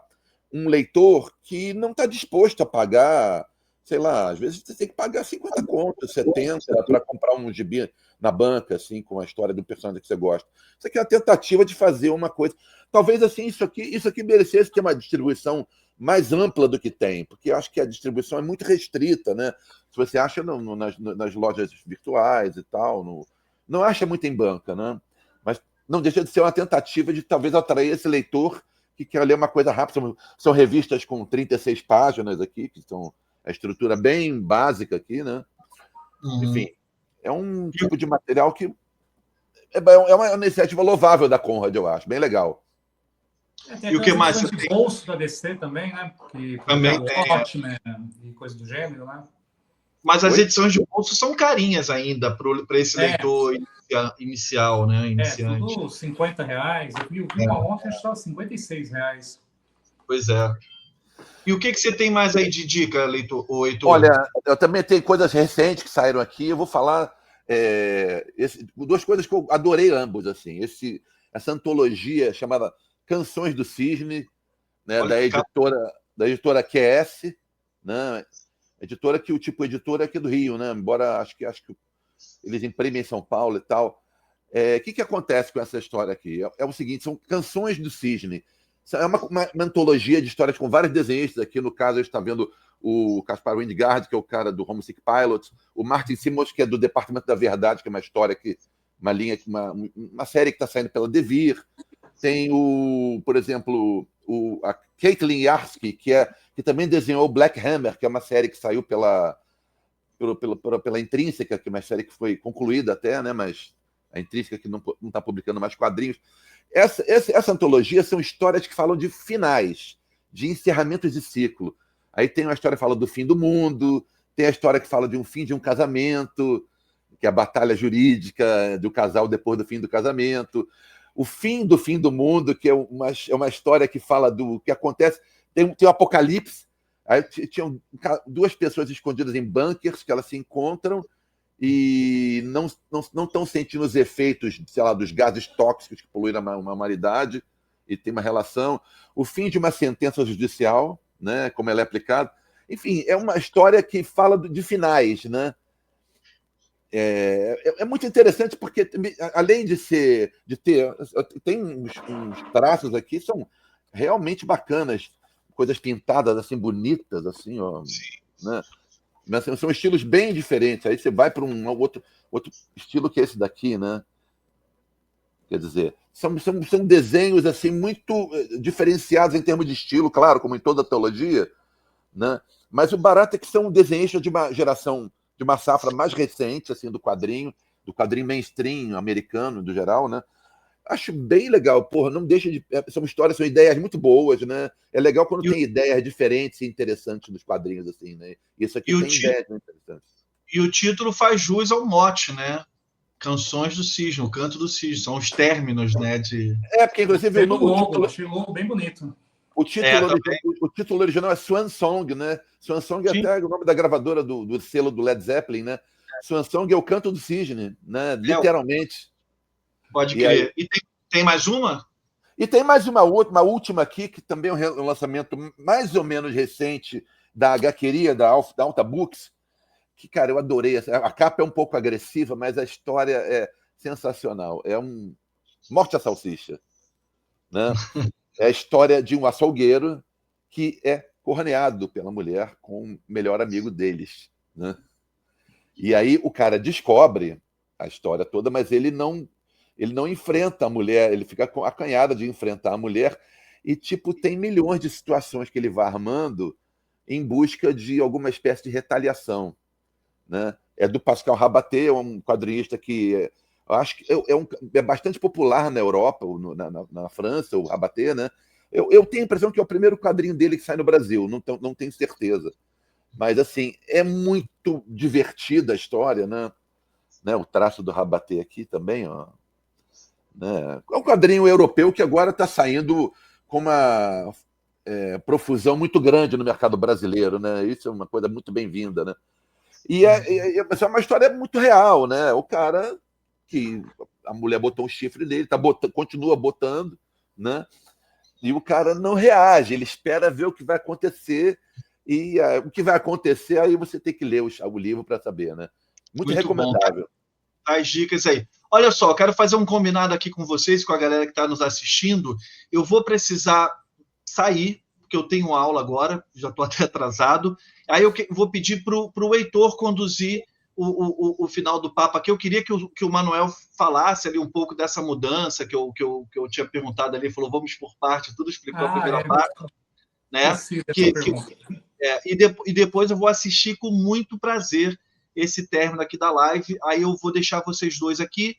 [SPEAKER 3] um leitor que não está disposto a pagar, sei lá, às vezes você tem que pagar 50 contos, 70 para comprar um gibi na banca, assim, com a história do personagem que você gosta. Isso aqui é uma tentativa de fazer uma coisa. Talvez assim, isso aqui merecesse ter uma distribuição mais ampla do que tem, porque eu acho que a distribuição é muito restrita, né? Se você acha nas lojas virtuais e tal, não acha muito em banca, né? Mas não deixa de ser uma tentativa de talvez atrair esse leitor que quer ler uma coisa rápida. São revistas com 36 páginas aqui, que são a estrutura bem básica aqui, né? Enfim, é um tipo de material que é uma iniciativa louvável da Conrad, eu acho, bem legal.
[SPEAKER 2] Tem e o que mais você tem? Bolso da DC também, né? Que também tem Watchmen e coisa do gênero, né?
[SPEAKER 1] Mas as edições de bolso são carinhas ainda para esse leitor inicial, né? Iniciante.
[SPEAKER 2] Tudo R$50. Eu vi uma ontem, acho que estava R$56.
[SPEAKER 1] Pois é. E o que você tem mais aí de dica, Heitor?
[SPEAKER 3] Olha, eu também tenho coisas recentes que saíram aqui. Eu vou falar 2 coisas que eu adorei ambos. Assim, essa antologia chamada Canções do Cisne, né, da editora QS, né, editora que o tipo editora é aqui do Rio, né, embora acho que eles imprimem em São Paulo e tal. O que acontece com essa história aqui? É o seguinte, são Canções do Cisne. É uma antologia de histórias com vários desenhistas. Aqui, no caso, a gente está vendo o Caspar Wingard, que é o cara do Homesick Pilots, o Martin Simons, que é do Departamento da Verdade, que é uma história uma série que está saindo pela Devir. Tem por exemplo, a Caitlin Yarsky, que também desenhou Black Hammer, que é uma série que saiu pela Intrínseca, que é uma série que foi concluída até, né? Mas a Intrínseca que não está publicando mais quadrinhos. Essa antologia são histórias que falam de finais, de encerramentos de ciclo. Aí tem uma história que fala do fim do mundo, tem a história que fala de um fim de um casamento, que é a batalha jurídica do casal depois do fim do casamento. O fim do mundo, que é uma história que fala do que acontece. Tem o apocalipse. Aí tinham 2 pessoas escondidas em bunkers que elas se encontram e não estão sentindo os efeitos, sei lá, dos gases tóxicos que poluem a humanidade, e tem uma relação. O fim de uma sentença judicial, né, como ela é aplicada. Enfim, é uma história que fala de finais, né? É muito interessante porque, além de ter, tem uns traços aqui, são realmente bacanas, coisas pintadas assim, bonitas, assim, ó, né? Mas são estilos bem diferentes. Aí você vai para um outro estilo que é esse daqui, né? Quer dizer, são desenhos assim muito diferenciados em termos de estilo, claro, como em toda a teologia, né? Mas o barato é que são desenhistas de uma geração, de uma safra mais recente, assim, do quadrinho mainstream americano, do geral, né? Acho bem legal, porra, não deixa de... São histórias, são ideias muito boas, né? É legal quando tem ideias diferentes e interessantes nos quadrinhos, assim, né? Isso aqui tem ideias muito interessantes.
[SPEAKER 1] E o título faz jus ao mote, né? Canções do Cisne, o Canto do Cisne, são os términos, né?
[SPEAKER 3] Porque inclusive
[SPEAKER 2] achei o logo bem bonito.
[SPEAKER 3] O título original é Swan Song, né? Swan Song é até o nome da gravadora do selo do Led Zeppelin, né? Swan Song é o canto do cisne, né? Literalmente.
[SPEAKER 1] Pode crer. E tem mais uma?
[SPEAKER 3] E tem mais uma última aqui, que também é um lançamento mais ou menos recente da HQeria, da Alta Books, que, cara, eu adorei. A capa é um pouco agressiva, mas a história é sensacional. É Morte à Salsicha, né? É a história de um açougueiro que é corneado pela mulher com o melhor amigo deles, né? E aí o cara descobre a história toda, mas ele não enfrenta a mulher, ele fica acanhado de enfrentar a mulher e, tipo, tem milhões de situações que ele vai armando em busca de alguma espécie de retaliação, né? É do Pascal Rabaté, um quadrinista que eu acho que é bastante popular na Europa, na França, o Rabaté, né? Eu tenho a impressão que é o primeiro quadrinho dele que sai no Brasil, não tenho certeza. Mas, assim, é muito divertida a história, né? O traço do Rabaté aqui também, ó. Né? É um quadrinho europeu que agora está saindo com uma profusão muito grande no mercado brasileiro, né? Isso é uma coisa muito bem-vinda, né? E é uma história muito real, né? O cara que a mulher botou um chifre nele, continua botando, né? E o cara não reage, ele espera ver o que vai acontecer, e o que vai acontecer, aí você tem que ler o livro para saber, né? Muito recomendável.
[SPEAKER 1] Bom. As dicas aí. Olha só, eu quero fazer um combinado aqui com vocês, com a galera que está nos assistindo. Eu vou precisar sair, porque eu tenho aula agora, já estou até atrasado. Aí eu vou pedir para o Heitor conduzir o final do papo aqui. Eu queria que o Manuel falasse ali um pouco dessa mudança que eu tinha perguntado ali. Ele falou, vamos por parte, tudo explicou a primeira parte. Né? E depois eu vou assistir com muito prazer esse término aqui da live. Aí eu vou deixar vocês dois aqui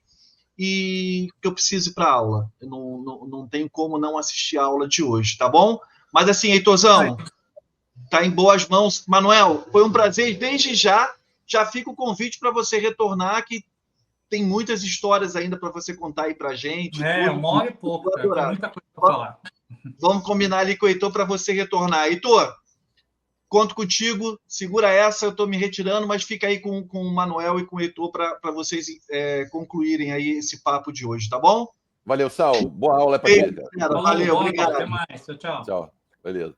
[SPEAKER 1] e que eu preciso ir para a aula. Eu não tenho como não assistir a aula de hoje, tá bom? Mas assim, Heitorzão, tá em boas mãos. Manuel, foi um prazer. Desde já fica o convite para você retornar, que tem muitas histórias ainda para você contar aí para gente.
[SPEAKER 2] Uma hora e pouco, cara. Tem muita coisa para falar.
[SPEAKER 1] Vamos combinar ali com o Heitor para você retornar. Heitor, conto contigo, segura essa, eu estou me retirando, mas fica aí com o Manuel e com o Heitor para vocês concluírem aí esse papo de hoje, tá bom?
[SPEAKER 3] Valeu, Sal. Boa aula para ti, cara.
[SPEAKER 2] Valeu, obrigado. Até mais. Tchau.
[SPEAKER 3] Tchau. Beleza.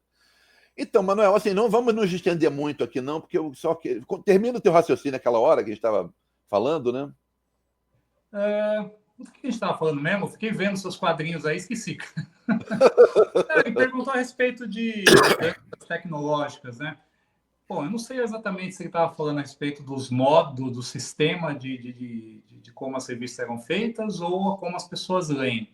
[SPEAKER 3] Então, Manuel, assim, não vamos nos estender muito aqui, não, porque eu só que termina o teu raciocínio naquela hora que a gente estava falando, né?
[SPEAKER 2] O que a gente estava falando mesmo? Eu fiquei vendo seus quadrinhos aí, esqueci. Me perguntou a respeito de tecnológicas, né? Bom, eu não sei exatamente se ele estava falando a respeito dos modos, do sistema de como as revistas eram feitas ou como as pessoas leem.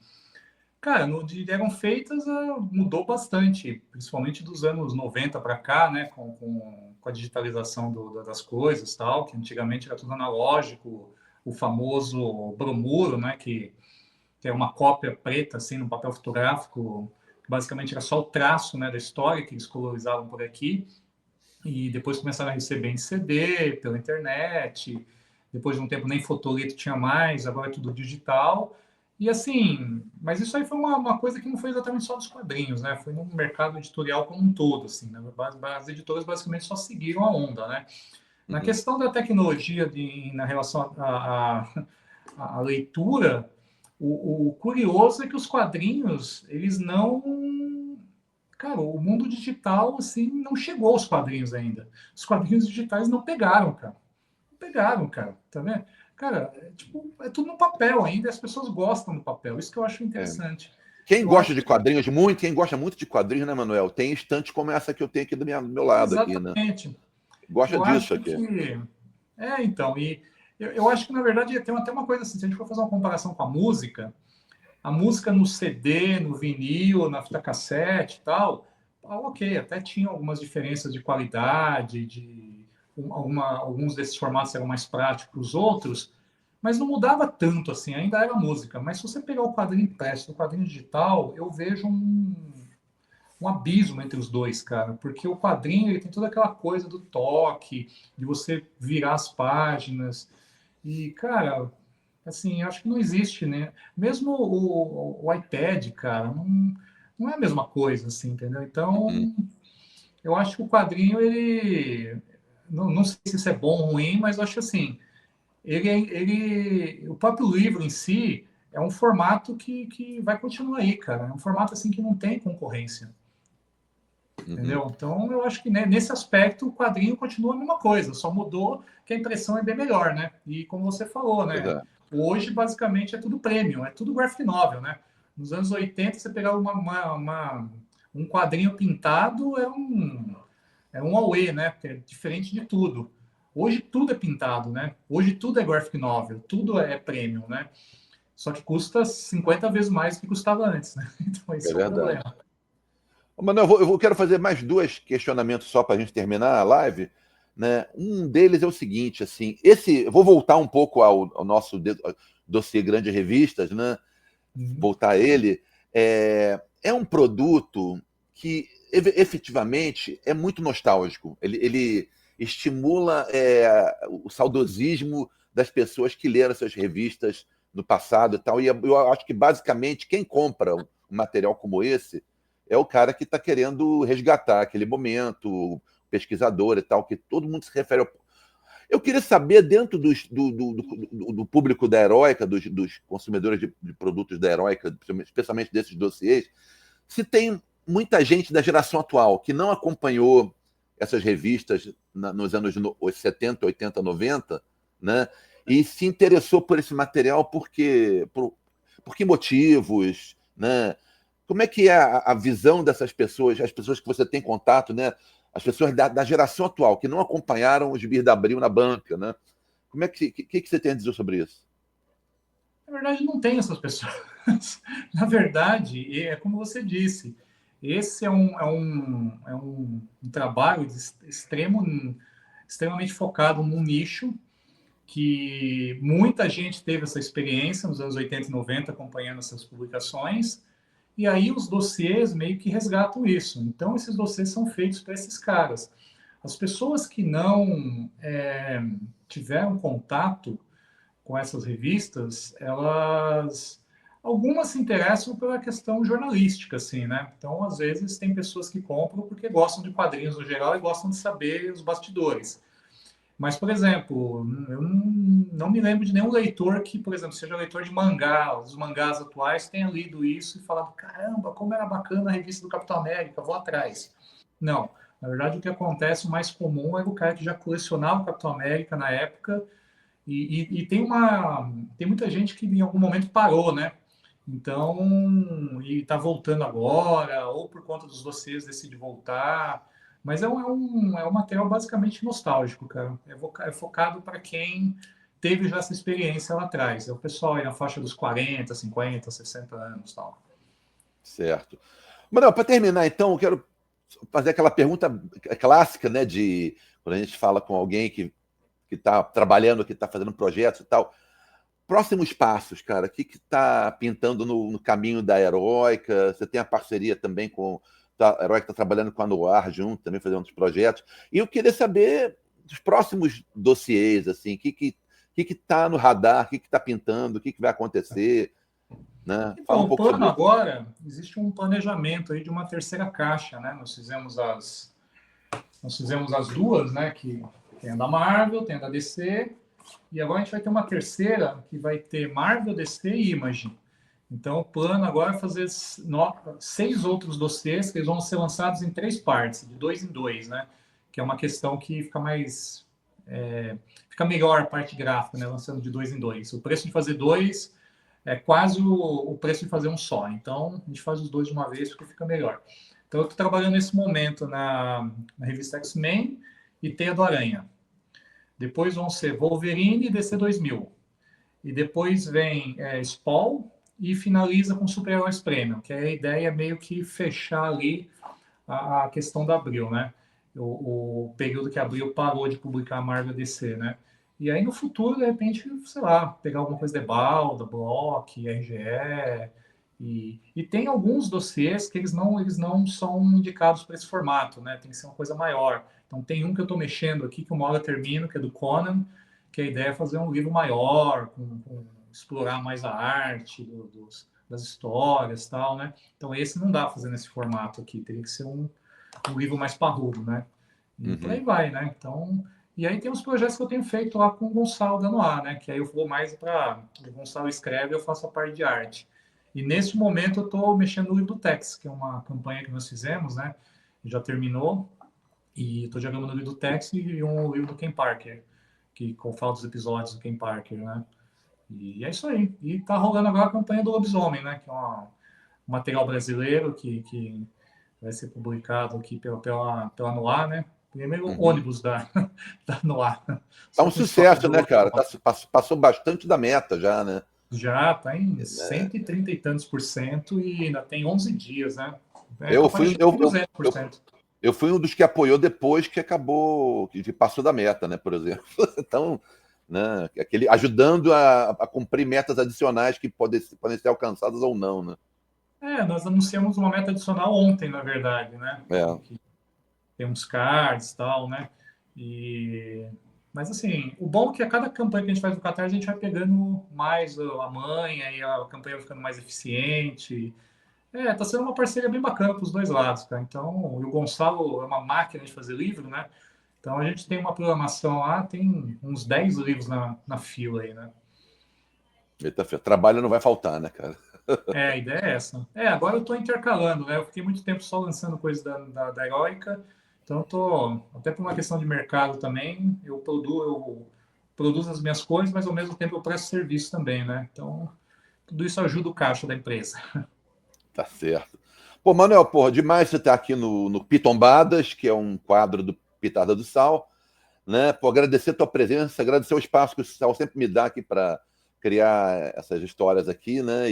[SPEAKER 2] Cara, no de eram feitas mudou bastante, principalmente dos anos 90 para cá, né? Com a digitalização das coisas, tal, que antigamente era tudo analógico, o famoso bromuro, né? Que é uma cópia preta, assim, no papel fotográfico, basicamente era só o traço, né, da história que eles colorizavam por aqui, e depois começaram a receber em CD, pela internet, depois de um tempo nem fotolito tinha mais, agora é tudo digital, e assim, mas isso aí foi uma coisa que não foi exatamente só dos quadrinhos, né, foi no mercado editorial como um todo, assim, né? As editoras basicamente só seguiram a onda, né. Na questão da tecnologia na relação à leitura, o curioso é que os quadrinhos, eles não... Cara, o mundo digital, assim, não chegou aos quadrinhos ainda. Os quadrinhos digitais não pegaram, cara. Não pegaram, cara. Tá vendo? Cara, é tudo no papel ainda, e as pessoas gostam do papel. Isso que eu acho interessante.
[SPEAKER 3] Quem
[SPEAKER 2] Eu
[SPEAKER 3] gosta
[SPEAKER 2] acho
[SPEAKER 3] de quadrinhos muito, quem gosta muito de quadrinhos, né, Manuel? Tem estantes como essa que eu tenho aqui do meu lado, aqui, né?
[SPEAKER 2] Exatamente.
[SPEAKER 3] Gosta
[SPEAKER 2] Eu
[SPEAKER 3] disso
[SPEAKER 2] acho
[SPEAKER 3] aqui.
[SPEAKER 2] que... então, e eu acho que, na verdade, tem até uma coisa assim, se a gente for fazer uma comparação com a música no CD, no vinil, na fita cassete e tal, ok, até tinha algumas diferenças de qualidade, alguns desses formatos eram mais práticos que os outros, mas não mudava tanto assim, ainda era música. Mas se você pegar o quadrinho impresso, o quadrinho digital, eu vejo um abismo entre os dois, cara, porque o quadrinho ele tem toda aquela coisa do toque, de você virar as páginas, e, cara, assim, acho que não existe, né? Mesmo o iPad, cara, não é a mesma coisa, assim, entendeu? Então, eu acho que o quadrinho, ele... Não sei se isso é bom ou ruim, mas eu acho assim, o próprio livro em si é um formato que vai continuar aí, cara. É um formato, assim, que não tem concorrência. Entendeu? Então, eu acho que né, nesse aspecto o quadrinho continua a mesma coisa, só mudou que a impressão é bem melhor, né? E como você falou, né? Hoje, basicamente, é tudo premium, é tudo graphic novel, né? Nos anos 80, você pegava um quadrinho pintado, é um auê, né? Porque é diferente de tudo. Hoje tudo é pintado, né? Hoje tudo é graphic novel, tudo é premium, né? Só que custa 50 vezes mais do que custava antes, né? Então, esse
[SPEAKER 3] É
[SPEAKER 2] é o
[SPEAKER 3] verdade.
[SPEAKER 2] problema.
[SPEAKER 3] Mano, quero fazer mais dois questionamentos só para a gente terminar a live, né? Um deles é o seguinte, assim, eu vou voltar um pouco ao nosso dossiê Grandes Revistas, né? Voltar a ele. É um produto que efetivamente é muito nostálgico. Ele estimula o saudosismo das pessoas que leram essas revistas no passado e tal. E eu acho que basicamente quem compra um material como esse é o cara que está querendo resgatar aquele momento, o pesquisador e tal, que todo mundo se refere ao... Eu queria saber, dentro do público da Heróica, dos consumidores de produtos da Heróica, especialmente desses dossiês, se tem muita gente da geração atual que não acompanhou essas revistas nos anos 70, 80, 90, né? E se interessou por esse material por que motivos, né? Como é que é a visão dessas pessoas, as pessoas que você tem contato, né? As pessoas da geração atual, que não acompanharam os Bis da Abril na banca, né? Como é que você tem a dizer sobre isso?
[SPEAKER 2] Na verdade, não tem essas pessoas. Na verdade, é como você disse, esse é um trabalho extremamente focado num nicho que muita gente teve essa experiência nos anos 80 e 90 acompanhando essas publicações, e aí os dossiês meio que resgatam isso. Então, esses dossiês são feitos para esses caras. As pessoas que não tiveram contato com essas revistas, algumas se interessam pela questão jornalística, assim, né? Então, às vezes, tem pessoas que compram porque gostam de quadrinhos no geral e gostam de saber os bastidores. Mas, por exemplo, eu não me lembro de nenhum leitor que, por exemplo, seja leitor de mangá, os mangás atuais, tenha lido isso e falado, caramba, como era bacana a revista do Capitão América, vou atrás. Não. Na verdade, o que acontece, o mais comum é o cara que já colecionava o Capitão América na época e tem muita gente que em algum momento parou, né? Então, e está voltando agora, ou por conta dos dossiês decide voltar. Mas é um material basicamente nostálgico, cara. É focado para quem teve já essa experiência lá atrás. É o pessoal aí na faixa dos 40, 50, 60 anos tal.
[SPEAKER 3] Certo. Manuel, para terminar, então, eu quero fazer aquela pergunta clássica, né, de quando a gente fala com alguém que está trabalhando, que está fazendo projetos e tal. Próximos passos, cara, o que está pintando no caminho da Heróica? Você tem a parceria também com a Heróica, está trabalhando com a Noir junto, também fazendo outros projetos. E eu queria saber dos próximos dossiês, assim, o que está no radar, o que está pintando, o que vai acontecer, né?
[SPEAKER 2] Então,
[SPEAKER 3] Fala um pouco sobre isso.
[SPEAKER 2] Agora, existe um planejamento aí de uma terceira caixa, né? Nós fizemos as duas, né, que Tem a da Marvel, tem a da DC, e agora a gente vai ter uma terceira que vai ter Marvel, DC e Image. Então, o plano agora é fazer 6 outros dossiês que eles vão ser lançados em 3 partes, de 2 em 2, né? Que é uma questão que fica mais... fica melhor a parte gráfica, né? Lançando de 2 em 2. O preço de fazer 2 é quase o preço de fazer um só. Então, a gente faz os 2 de uma vez porque fica melhor. Então, eu estou trabalhando nesse momento na revista X-Men e Teia do Aranha. Depois vão ser Wolverine e DC 2000. E depois vem Spawn, e finaliza com Super-Heróis Premium, que a ideia é meio que fechar ali a questão da Abril, né? O período que a Abril parou de publicar a Marvel DC, né? E aí no futuro, de repente, sei lá, pegar alguma coisa da Ebal, da Block, RGE, e tem alguns dossiês que eles não são indicados para esse formato, né? Tem que ser uma coisa maior. Então tem um que eu estou mexendo aqui, que uma hora eu termino, que é do Conan, que a ideia é fazer um livro maior, explorar mais a arte das histórias e tal, né? Então esse não dá para fazer nesse formato aqui, teria que ser um livro mais parrudo, né? E por aí vai, né? Então, e aí tem os projetos que eu tenho feito lá com o Gonçalo dando ar, né? Que aí eu vou mais para... O Gonçalo escreve, eu faço a parte de arte. E nesse momento eu estou mexendo no livro do Tex, que é uma campanha que nós fizemos, né? Já terminou. E estou jogando no livro do Tex e um livro do Ken Parker, que fala dos episódios do Ken Parker, né? E é isso aí. E tá rolando agora a campanha do Lobisomem, né? Que é um material brasileiro que vai ser publicado aqui pela Noir, né? Primeiro ônibus da Noir.
[SPEAKER 3] Tá um sucesso, né, cara? Passou bastante da meta já, né?
[SPEAKER 2] Já tá em 130 e tantos % e ainda tem 11 dias, né?
[SPEAKER 3] Eu fui um dos que apoiou depois que acabou, que passou da meta, né, por exemplo. Então, né, ajudando a cumprir metas adicionais que podem ser alcançadas ou não, né?
[SPEAKER 2] Nós anunciamos uma meta adicional ontem, na verdade, né? Tem uns cards e tal, né? Mas, assim, o bom é que a cada campanha que a gente faz no Catarse, a gente vai pegando mais a manha e a campanha vai ficando mais eficiente. Tá sendo uma parceria bem bacana para os dois lados, cara. Então, o Gonçalo é uma máquina de fazer livro, né? Então, a gente tem uma programação lá, tem uns 10 livros na fila aí, né?
[SPEAKER 3] Eita, trabalho não vai faltar, né, cara?
[SPEAKER 2] A ideia é essa. Agora eu estou intercalando, né? Eu fiquei muito tempo só lançando coisas da Heroica, então eu tô, até por uma questão de mercado também, eu produzo as minhas coisas, mas ao mesmo tempo eu presto serviço também, né? Então, tudo isso ajuda o caixa da empresa.
[SPEAKER 3] Tá certo. Pô, Manuel, porra, demais você estar aqui no Pitombadas, que é um quadro do Pitada do Sal, né? Pô, agradecer a tua presença, agradecer o espaço que o Sal sempre me dá aqui para criar essas histórias aqui, né?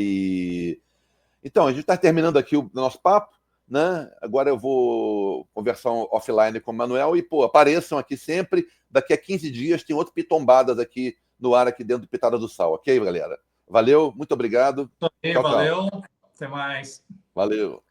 [SPEAKER 3] Então, a gente está terminando aqui o nosso papo, né? Agora eu vou conversar offline com o Manuel e, pô, apareçam aqui sempre. Daqui a 15 dias tem outro Pitombadas aqui no ar, aqui dentro do Pitada do Sal, ok, galera? Valeu, muito obrigado.
[SPEAKER 2] Tchau, valeu, até mais.
[SPEAKER 3] Valeu.